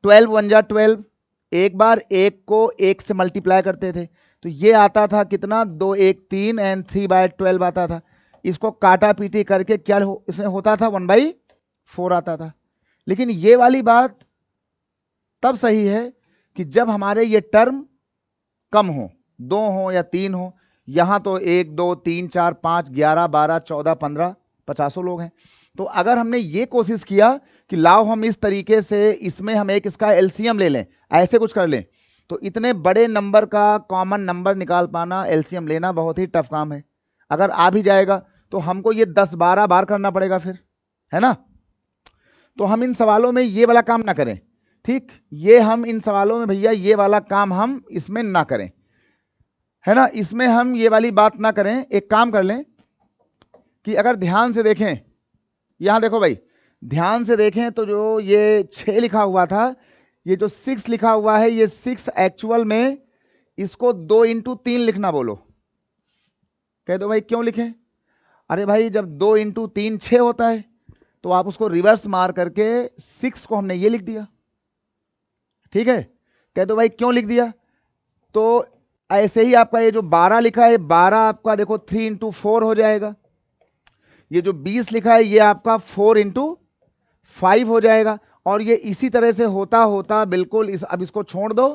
12 1 जा 12, एक बार एक को एक से मल्टीप्लाई करते थे, तो ये आता था कितना, 2 1 3 एंड 3/12 आता था। इसको काटा पीटी करके क्या इसमें होता था, 1/4 आता था। लेकिन ये वाली बात तब सही है कि जब हमारे ये टर्म कम हो, 2 हो या 3 हो। यहां तो 1 2 3 4 5 11 12 14 15 50 लोग हैं। तो अगर हमने ये कोशिश किया कि लाओ हम इस तरीके से इसमें हम एक इसका एलसीएम ले लें, ऐसे कुछ कर लें, तो इतने बड़े नंबर का कॉमन नंबर निकाल पाना, एलसीएम लेना बहुत ही टफ काम है। अगर आ भी जाएगा तो हमको ये 10-12 बार करना पड़ेगा फिर, है ना। तो हम इन सवालों में ये वाला काम ना करें, ठीक। ये हम इन सवालों में भैया ये वाला काम हम इसमें ना करें, है ना। इसमें हम ये वाली बात ना करें। एक काम कर लें कि अगर ध्यान से देखें, यहां देखो भाई, ध्यान से देखें तो जो ये 6 लिखा हुआ था, ये जो 6 लिखा हुआ है, ये 6 एक्चुअल में इसको 2 × 3 लिखना बोलो। कह दो भाई क्यों लिखें, अरे भाई जब 2 × 3 6 होता है, तो आप उसको रिवर्स मार करके 6 को हमने ये लिख दिया, ठीक है। कह दो भाई क्यों लिख दिया, तो ऐसे ही आपका ये जो 12 लिखा है, 12 आपका देखो 3 × 4 हो जाएगा। ये जो 20 लिखा है, ये आपका 4 × 5 हो जाएगा। और ये इसी तरह से होता होता बिल्कुल अब इसको छोड़ दो,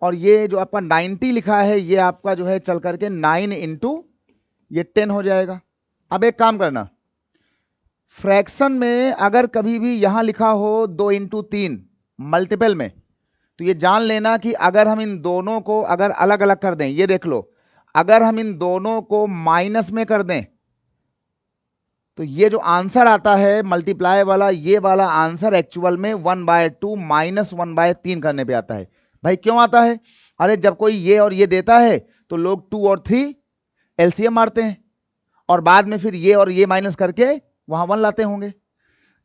और ये जो आपका 90 लिखा है, ये आपका जो है चल करके 9 × ये 10 हो जाएगा। अब एक काम करना, फ्रैक्शन में अगर कभी भी यहां लिखा हो 2 × 3 मल्टीपल में, तो ये जान लेना कि अगर हम इन दोनों को अगर अलग अलग कर दें, ये देख लो, अगर हम इन दोनों को माइनस में कर दें, तो ये जो आंसर आता है मल्टीप्लाई वाला, ये वाला आंसर एक्चुअल में 1/2 - 1/3 करने पे आता है। भाई क्यों आता है, अरे जब कोई ये और ये देता है तो लोग 2 और 3 एलसीएम मारते हैं, और बाद में फिर ये और ये माइनस करके वहां 1 लाते होंगे।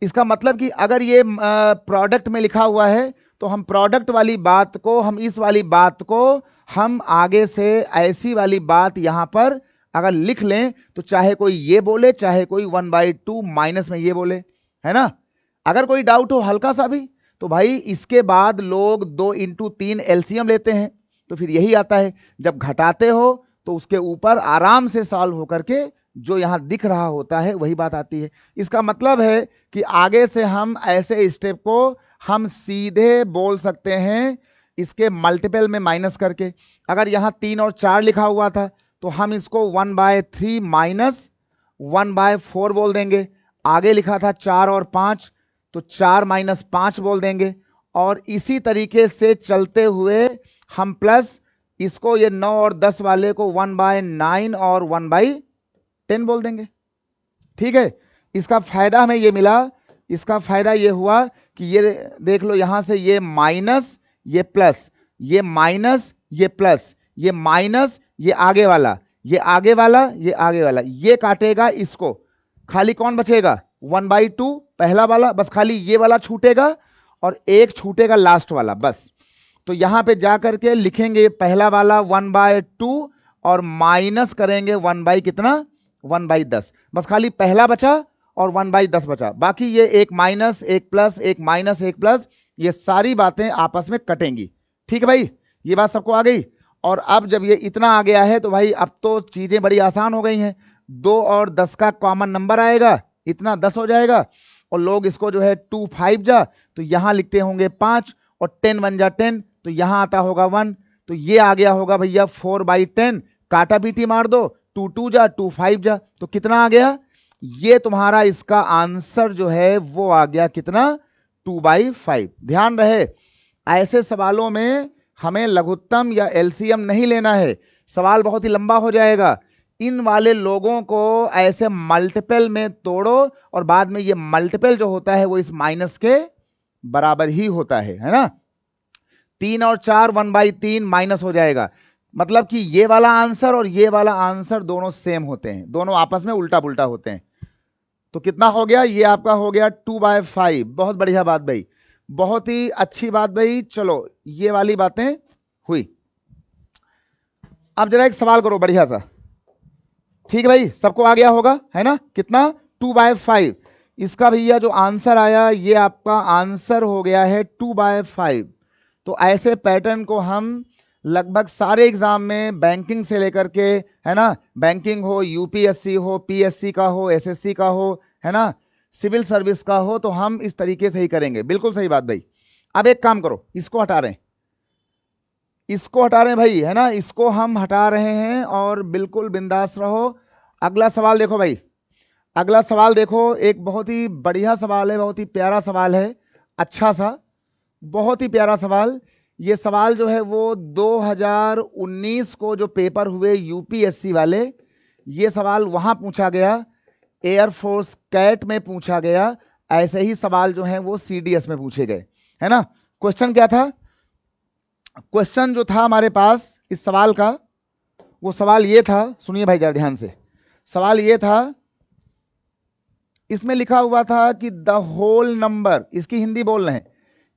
इसका मतलब कि अगर ये प्रोडक्ट में लिखा हुआ है, तो हम प्रोडक्ट वाली बात को, हम इस वाली बात को हम आगे से ऐसी वाली बात यहां पर अगर लिख लें, तो चाहे कोई ये बोले, चाहे कोई 1/2 माइनस में ये बोले, है ना। अगर कोई डाउट हो हल्का सा भी, तो भाई इसके बाद लोग 2 × 3 एलसीएम लेते हैं, तो फिर यही आता है। जब घटाते हो तो उसके ऊपर आराम से सॉल्व होकर के जो यहां दिख रहा होता है वही बात आती है। इसका मतलब है कि आगे से हम ऐसे स्टेप को हम सीधे बोल सकते हैं इसके मल्टीपल में माइनस करके। अगर यहां 3 और 4 लिखा हुआ था, तो हम इसको 1/3 माइनस 1/4 बोल देंगे। आगे लिखा था 4 और 5, तो 4 - 5 बोल देंगे। और इसी तरीके से चलते हुए हम प्लस इसको, ये 9 और 10 वाले को 1/9 और 1/10 बोल देंगे, ठीक है। इसका फायदा हमें ये मिला, इसका फायदा ये हुआ कि ये देख लो, यहां से ये माइनस, ये प्लस, ये माइनस, ये प्लस, ये माइनस, ये आगे वाला, ये आगे वाला, ये आगे वाला, ये काटेगा इसको, खाली कौन बचेगा, 1/2 पहला वाला, बस खाली ये वाला छूटेगा और एक छूटेगा लास्ट वाला, बस। तो यहां पे जाकर के लिखेंगे पहला वाला 1/2 और माइनस करेंगे 1 कितना, 1/10, बस खाली पहला बचा और 1/10 बचा। बाकी ये एक माइनस, एक प्लस, एक माइनस, एक प्लस, ये सारी बातें आपस में कटेंगी, ठीक है भाई। ये बात सबको आ गई। और अब जब ये इतना आ गया है, तो भाई अब तो चीजें बड़ी आसान हो गई हैं। 2 और 10 का कॉमन नंबर आएगा, इतना 10 हो जाएगा, और लोग इसको जो है 2 5 जा, तो यहां लिखते होंगे 5, और 10 1 जा 10, तो यहां आता होगा 1, तो ये आ गया होगा भैया 4/10, काटा पीटी मार दो, 2 2 जा 2 5 जा, तो कितना आ गया, ये तुम्हारा इसका आंसर जो है वो आ गया कितना, 2/5। ध्यान रहे ऐसे सवालों में हमें लघुत्तम या एलसीएम नहीं लेना है, सवाल बहुत ही लंबा हो जाएगा। इन वाले लोगों को ऐसे मल्टीपल में तोड़ो और बाद में ये मल्टीपल जो होता है वो इस माइनस के बराबर ही होता है ना। 3 और 4 1/3 माइनस हो जाएगा, मतलब कि ये वाला आंसर और ये वाला आंसर दोनों सेम होते हैं, दोनों आपस में उल्टा पुल्टा होते हैं। तो कितना हो गया, ये आपका हो गया 2/5। बहुत बढ़िया बात भाई, बहुत ही अच्छी बात भाई। चलो ये वाली बातें हुई। अब जरा एक सवाल करो बढ़िया सा, ठीक है भाई, सबको आ गया होगा है ना। कितना, 2/5। इसका भैया जो आंसर आया ये आपका आंसर हो गया है 2/5। तो ऐसे पैटर्न को हम लगभग सारे एग्जाम में, बैंकिंग से लेकर के है ना, बैंकिंग हो, यूपीएससी हो, पीएससी का हो, एसएससी का हो है ना, सिविल सर्विस का हो, तो हम इस तरीके से ही करेंगे। बिल्कुल सही बात भाई। अब एक काम करो, इसको हटा रहे हैं, इसको हटा रहे हैं भाई है ना, इसको हम हटा रहे हैं और बिल्कुल बिंदास रहो। अगला सवाल देखो भाई, अगला सवाल देखो, एक बहुत ही बढ़िया सवाल है, बहुत ही प्यारा सवाल है, अच्छा सा, बहुत ही प्यारा सवाल। ये सवाल जो है वो 2019 को जो पेपर हुए यूपीएससी वाले, ये सवाल वहां पूछा गया, एयरफोर्स कैट में पूछा गया। ऐसे ही सवाल जो है वो सीडीएस में पूछे गए है ना। क्वेश्चन क्या था, क्वेश्चन जो था हमारे पास इस सवाल का, वो सवाल ये था, सुनिए भाई जरा ध्यान से। सवाल ये था, इसमें लिखा हुआ था कि द होल नंबर, इसकी हिंदी बोल रहे हैं,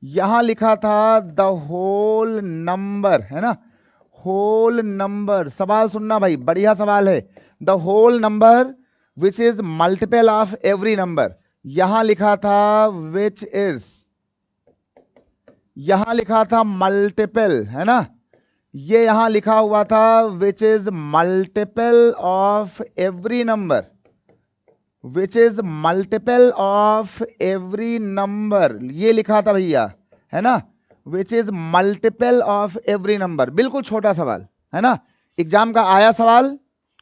यहां लिखा था द होल नंबर है ना, होल नंबर। सवाल सुनना भाई, बढ़िया सवाल है। The whole number which is multiple of every number, यहां लिखा था विच इज, यहां लिखा था मल्टीपल है ना, ये यहां लिखा हुआ था विच is multiple of every number, which is multiple of every number, ये लिखा था भैया है ना, विच is multiple of every number. बिल्कुल छोटा सवाल है ना, एग्जाम का आया सवाल,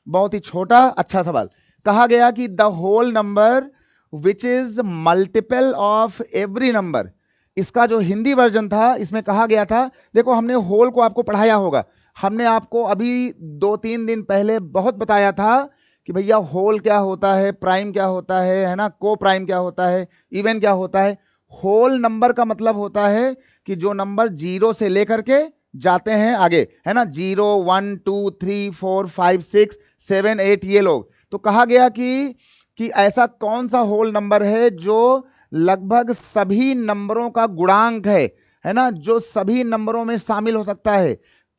बहुत ही छोटा अच्छा सवाल। कहा गया कि the whole number which is multiple of every number. इसका जो हिंदी वर्जन था, इसमें कहा गया था, देखो हमने होल को आपको पढ़ाया होगा, हमने आपको अभी 2-3 दिन पहले बहुत बताया था कि भैया होल क्या होता है, प्राइम क्या होता है ना, को प्राइम क्या होता है, इवन क्या होता है। होल नंबर का मतलब होता है कि जो नंबर 0 से लेकर के जाते हैं आगे है ना, 0 1 2 3 4 5 6 7 8 ये लोग। तो कहा गया कि ऐसा कौन सा होल नंबर है जो लगभग सभी नंबरों का गुणांक है ना, जो सभी नंबरों में शामिल हो सकता है।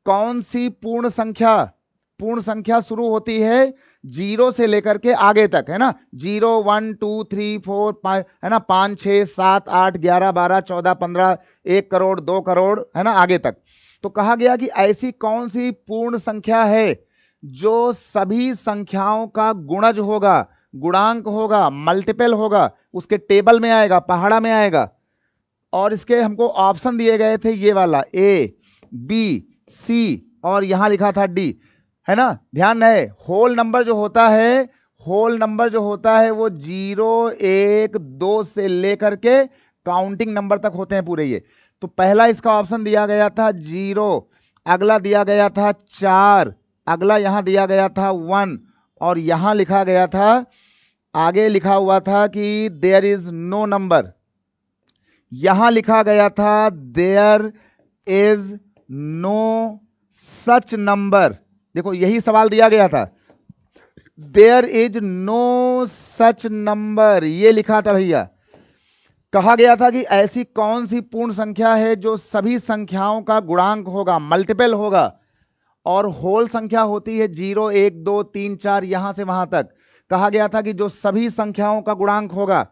कौन सी पूर्ण संख्या, पूर्ण संख्या शुरू होती है 0 से लेकर के आगे तक है ना, 0 1 2 3 4 5 है ना, 5 6 7 8 11 12 14 15 1 करोड़ 2 करोड़ है ना आगे तक। तो कहा गया कि ऐसी कौन सी पूर्ण संख्या है जो सभी संख्याओं का गुणज होगा, गुणांक होगा, मल्टीपल होगा, उसके टेबल में आएगा, पहाड़ा में आएगा। और इसके हमको ऑप्शन दिए गए थे, ये वाला ए बी सी और यहां लिखा था डी है ना। ध्यान रहे, होल नंबर जो होता है, होल नंबर जो होता है वो 0 1 2 से लेकर के काउंटिंग नंबर तक होते हैं पूरे ये। तो पहला इसका ऑप्शन दिया गया था 0, अगला दिया गया था 4, अगला यहां दिया गया था 1 और यहां लिखा गया था, आगे लिखा हुआ था कि देयर इज नो नंबर, यहां लिखा गया था there is no such number. देखो यही सवाल दिया गया था, there is no such number, ये लिखा था भैया। कहा गया था कि ऐसी कौन सी पूर्ण संख्या है जो सभी संख्याओं का गुणांक होगा, मल्टीपल होगा, और होल संख्या होती है 0 1 2 3 4 यहां से वहां तक। कहा गया था कि जो सभी संख्याओं का गुणांक होगा,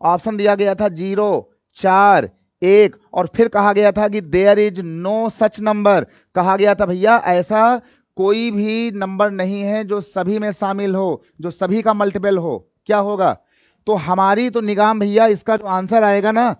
ऑप्शन दिया गया था 0 4 1 और फिर कहा गया था कि there is no such number. कहा गया था भैया ऐसा कोई भी नंबर नहीं है जो सभी में शामिल हो, जो सभी का मल्टीपल हो। क्या होगा, तो हमारी तो निगाह भैया इसका जो आंसर आएगा ना,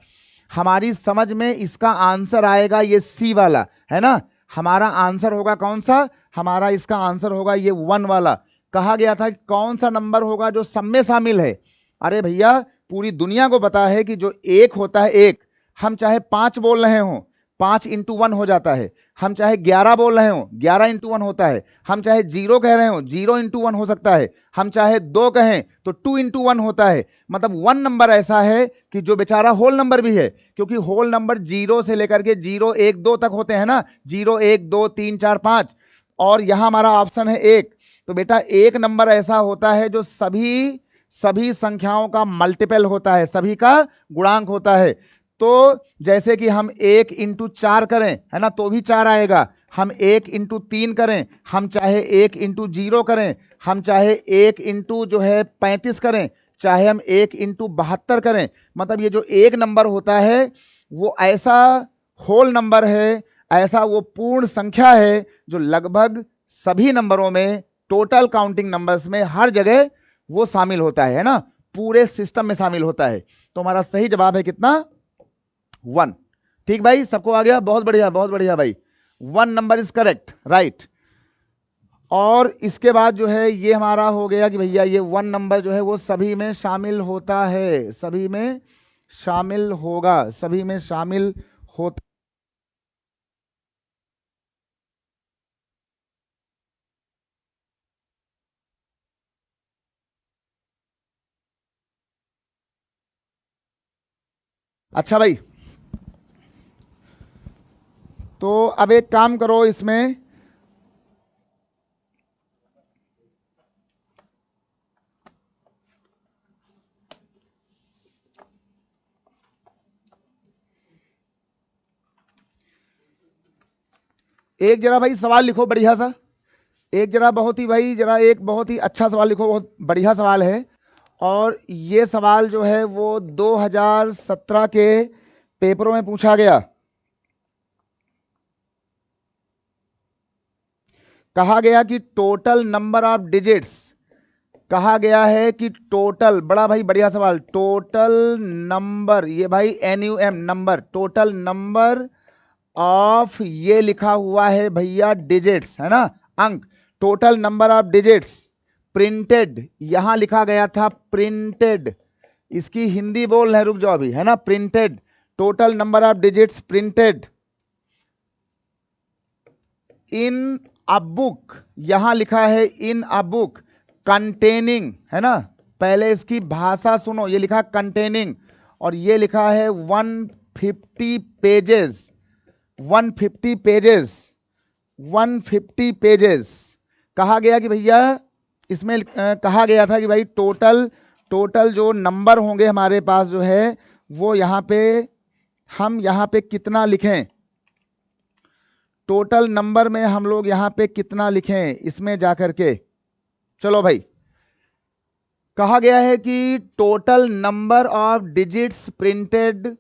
हमारी समझ में इसका आंसर आएगा ये सी वाला है ना। हमारा आंसर होगा कौन सा, हमारा इसका आंसर होगा ये 1 वाला। कहा गया था कि कौन सा नंबर होगा जो सब में शामिल है। अरे भैया पूरी दुनिया को पता है कि जो एक होता है, एक, हम चाहे 5 बोल रहे हो 5 इंटू 1 हो जाता है, हम चाहे 11 बोल रहे हो 11 इंटू 1 होता है, हम चाहे 0 कह रहे हो 0 इंटू 1 हो सकता है, हम चाहे 2 कहें तो 2 इंटू 1 होता है। मतलब 1 नंबर ऐसा है कि जो बेचारा होल नंबर भी है, क्योंकि होल नंबर 0 से लेकर के 0 1 2 तक होते हैं ना, 0 1 2 3 4 5, और यहां हमारा ऑप्शन है 1। तो बेटा एक नंबर ऐसा होता है जो सभी संख्याओं का मल्टीपल होता है, सभी का गुणांक होता है। तो जैसे कि हम 1 इंटू 4 करें, है ना, तो भी 4 आएगा, हम 1 इंटू 3 करें, हम चाहे 1 इंटू 0 करें, हम चाहे 1 इंटू जो है 35 करें, चाहे हम 1 इंटू 72 करें, मतलब ये जो एक नंबर होता है वो ऐसा होल नंबर है, ऐसा वो पूर्ण संख्या है जो लगभग सभी नंबरों में, टोटल काउंटिंग नंबर्स में हर जगह वो शामिल होता है ना, पूरे सिस्टम में शामिल होता है। तो हमारा सही जवाब है कितना? 1। ठीक भाई, सबको आ गया? बहुत बढ़िया, बहुत बढ़िया भाई, 1 नंबर इज करेक्ट, राइट। और इसके बाद जो है ये हमारा हो गया कि भैया ये 1 नंबर जो है वो सभी में शामिल होता है, सभी में शामिल होगा, सभी में शामिल होता। अच्छा भाई, तो अब एक काम करो, इसमें एक जरा भाई सवाल लिखो बढ़िया सा, एक जरा बहुत ही भाई, जरा एक बहुत ही अच्छा सवाल लिखो, बहुत बढ़िया सवाल है। और ये सवाल जो है वो 2017 के पेपरों में पूछा गया। कहा गया कि टोटल नंबर ऑफ डिजिट्स, कहा गया है कि टोटल, बड़ा भाई बढ़िया सवाल, टोटल नंबर, ये भाई NUM number, total number of, ये लिखा हुआ है भैया डिजिट्स, है ना, अंक, total number of digits printed, यहां लिखा गया था प्रिंटेड, इसकी हिंदी बोल रहे, रुक जाओ अभी, है ना, printed, total number of digits printed in a book, यहां लिखा है इन अ बुक कंटेनिंग, है ना, पहले इसकी भाषा सुनो, ये लिखा कंटेनिंग, और ये लिखा है 150 पेजेस, 150 पेजेस, 150 पेजेस। कहा गया कि भैया इसमें कहा गया था कि भाई टोटल टोटल जो नंबर होंगे हमारे पास जो है वो यहां पे, हम यहां पे कितना लिखें, टोटल नंबर में हम लोग यहां पे कितना लिखें इसमें जाकर के। चलो भाई, कहा गया है कि total number of digits printed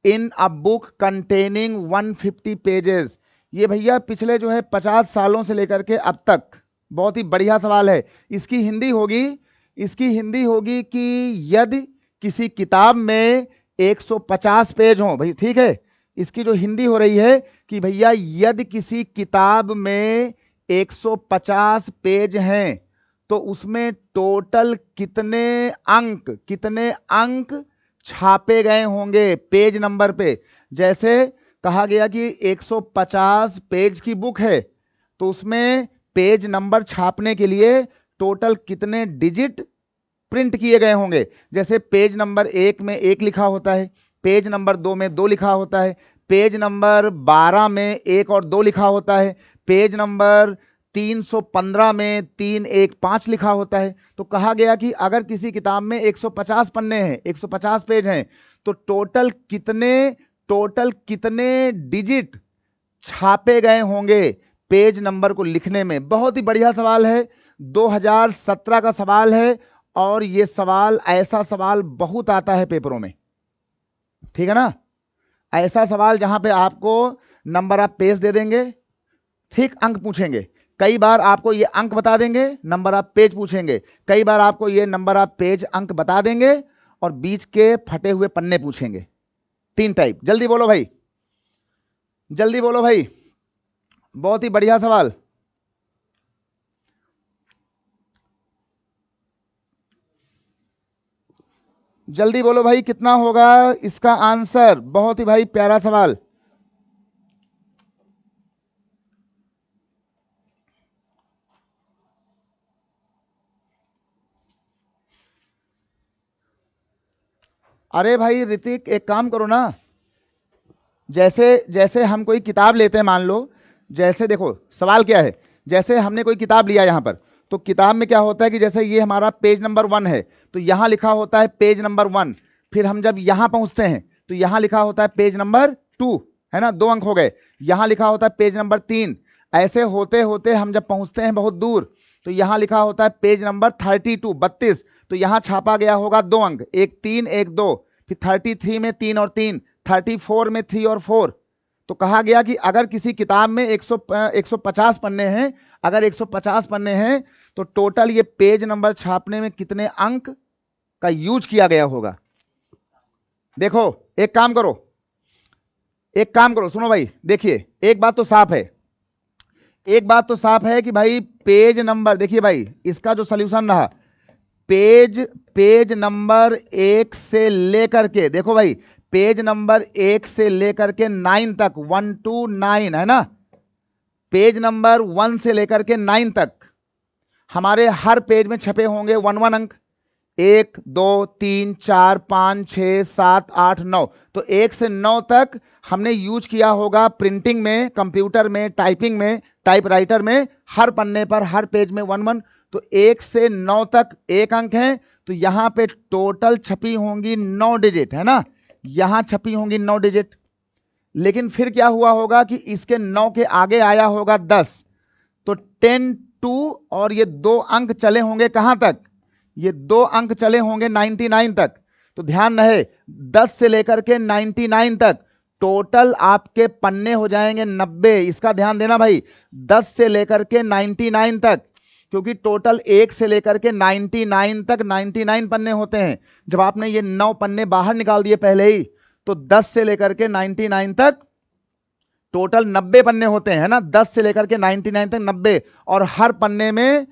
in a book containing 150 pages, ये भैया पिछले जो है 50 सालों से लेकर के अब तक, बहुत ही बढ़िया सवाल है। इसकी हिंदी होगी, इसकी हिंदी होगी कि यदि किसी किताब में 150 पेज हो, भाई ठीक है, इसकी जो हिंदी हो रही है कि भैया यदि किसी किताब में 150 पेज हैं तो उसमें टोटल कितने अंक छापे गए होंगे पेज नंबर पे। जैसे कहा गया कि 150 पेज की बुक है तो उसमें पेज नंबर छापने के लिए टोटल कितने डिजिट प्रिंट किए गए होंगे। जैसे पेज नंबर 1 में 1 लिखा होता है, पेज नंबर 2 में 2 लिखा होता है, पेज नंबर 12 में 1 और 2 लिखा होता है, पेज नंबर 315 में 3 1 5 लिखा होता है। तो कहा गया कि अगर किसी किताब में 150 पन्ने हैं, 150 पेज हैं, तो टोटल कितने डिजिट छापे गए होंगे पेज नंबर को लिखने में। बहुत ही बढ़िया सवाल है, 2017 का सवाल है, और ये सवाल, ऐसा सवाल बहुत आता है पेपरों में, ठीक है ना, ऐसा सवाल जहां पे आपको नंबर ऑफ पेज दे देंगे, ठीक, अंक पूछेंगे, कई बार आपको ये अंक बता देंगे, नंबर ऑफ पेज पूछेंगे, कई बार आपको ये नंबर ऑफ पेज अंक बता देंगे, और बीच के फटे हुए पन्ने पूछेंगे। 3 टाइप। जल्दी बोलो भाई, जल्दी बोलो भाई, बहुत ही बढ़िया सवाल। जल्दी बोलो भाई कितना होगा इसका आंसर। बहुत ही भाई प्यारा सवाल। अरे भाई ऋतिक एक काम करो ना, जैसे जैसे हम कोई किताब लेते हैं, मान लो जैसे देखो सवाल क्या है, जैसे हमने कोई किताब लिया यहां पर, तो किताब में क्या होता है कि जैसे ये हमारा पेज नंबर 1 है, तो यहां लिखा होता है पेज नंबर 1। फिर हम जब यहां पहुंचते हैं तो यहां लिखा होता है पेज नंबर 2, है ना, 2 अंक हो गए। यहां लिखा होता है पेज नंबर 3। ऐसे होते होते हम जब पहुंचते हैं बहुत दूर, तो यहां लिखा होता है पेज नंबर 32, 32। तो यहां छापा गया होगा 2 अंक, एक 3 एक 2। फिर 33 में 3 और 3, 34 में 3 और 4। तो कहा गया कि अगर किसी किताब में 150 पन्ने हैं, अगर 150 पन्ने हैं, तो टोटल ये पेज नंबर छापने में कितने अंक का यूज किया गया होगा। देखो एक काम करो, एक काम करो, सुनो भाई, देखिए एक बात तो साफ है, एक बात तो साफ है कि भाई पेज नंबर, देखिए भाई इसका जो सॉल्यूशन रहा, पेज पेज नंबर 1 से लेकर के, देखो भाई पेज नंबर 1 से लेकर के 9 तक, 1 to 9 है ना, पेज नंबर 1 से लेकर के 9 तक हमारे हर पेज में छपे होंगे 1 1 अंक। 1 2 3 4 5 6 7 8 9, तो 1 से 9 तक हमने यूज किया होगा प्रिंटिंग में, कंप्यूटर में, टाइपिंग में, टाइपराइटर में, हर पन्ने पर हर पेज में 1 1। तो 1 से 9 तक 1 अंक है, तो यहां पे टोटल छपी होंगी 9 डिजिट, है ना, यहां छपी होंगी 9 डिजिट। लेकिन फिर क्या हुआ होगा कि इसके 9 के आगे आया होगा 10, तो 10 2, और ये 2 अंक चले होंगे कहां तक, ये 2 अंक चले होंगे 99 तक। तो ध्यान रहे 10 से लेकर के 99 तक टोटल आपके पन्ने हो जाएंगे 90। इसका ध्यान देना भाई, 10 से लेकर के 99 तक, क्योंकि टोटल 1 से लेकर के 99 तक 99 पन्ने होते हैं। जब आपने ये 9 पन्ने बाहर निकाल दिए पहले ही, तो 10 से लेकर के 99 तक टोटल 90 पन्ने होते हैं, है ना, 10 से लेकर के 99 तक 90। और हर पन्ने में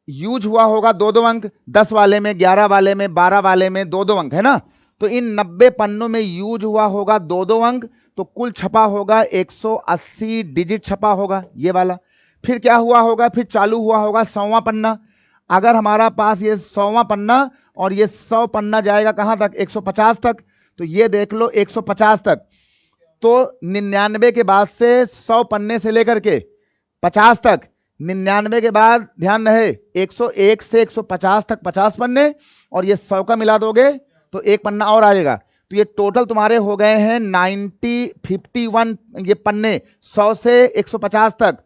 यूज हुआ होगा 2 2 अंक, 10 वाले में, 11 वाले में, 12 वाले में 2 2 अंक, है ना। तो इन 90 पन्नों में यूज हुआ होगा 2 2 अंक, तो कुल छपा होगा 180 डिजिट छपा होगा ये वाला। फिर क्या हुआ होगा, फिर चालू हुआ होगा 100वां पन्ना। अगर हमारा पास ये 100वां पन्ना, और ये 100 पन्ना जाएगा कहां तक, 150 तक। तो ये देख लो 150 तक, तो 99 के बाद से 100 पन्ने से लेकर के 50 तक, 99 के बाद ध्यान रहे 101 से 150 तक 50 पन्ने, और ये 100 का मिला दोगे तो एक पन्ना और आएगा। तो ये टोटल तुम्हारे हो गए हैं 51 ये पन्ने, 100 से 150 तक।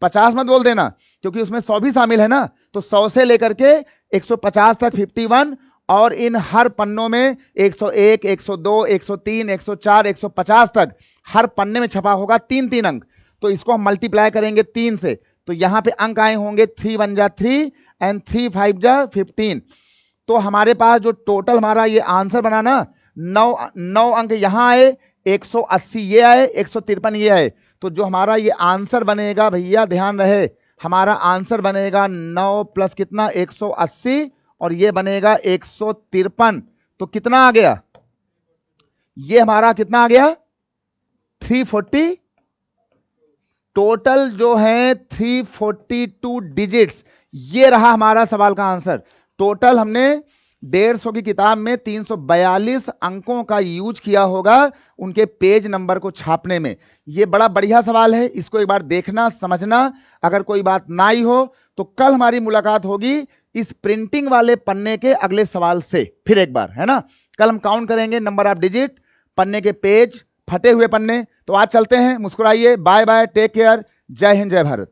50 मत बोल देना, क्योंकि उसमें 100 भी शामिल है ना। तो 100 से लेकर के 150 तक 51, और इन हर पन्नों में 101 102 103 104 150 तक हर पन्ने में छपा होगा 3 3 अंक। तो इसको हम मल्टीप्लाई करेंगे 3 से, तो यहां पे अंक आए होंगे 3 1 जा 3 एंड 3 5 जा 15। तो हमारे पास जो टोटल हमारा ये आंसर बना ना, 9 अंक यहां आए, 180 ये आए, 153 ये आए। तो जो हमारा ये आंसर बनेगा भैया, ध्यान रहे, हमारा आंसर बनेगा 9 प्लस कितना, 180, और ये बनेगा 153। तो कितना आ गया, ये हमारा कितना आ गया, 340। टोटल जो है 342 डिजिट्स, ये रहा हमारा सवाल का आंसर। टोटल हमने 150 की किताब में 342 अंकों का यूज किया होगा उनके पेज नंबर को छापने में। ये बड़ा बढ़िया सवाल है, इसको एक बार देखना समझना। अगर कोई बात ना आई हो तो कल हमारी मुलाकात होगी इस प्रिंटिंग वाले पन्ने के अगले सवाल से फिर एक बार, है ना। कल हम काउंट करेंगे नंबर ऑफ डिजिट, पन्ने के पेज, फटे हुए पन्ने। तो आज चलते हैं, मुस्कुराइए, बाय बाय, टेक केयर, जय हिंद जय भारत।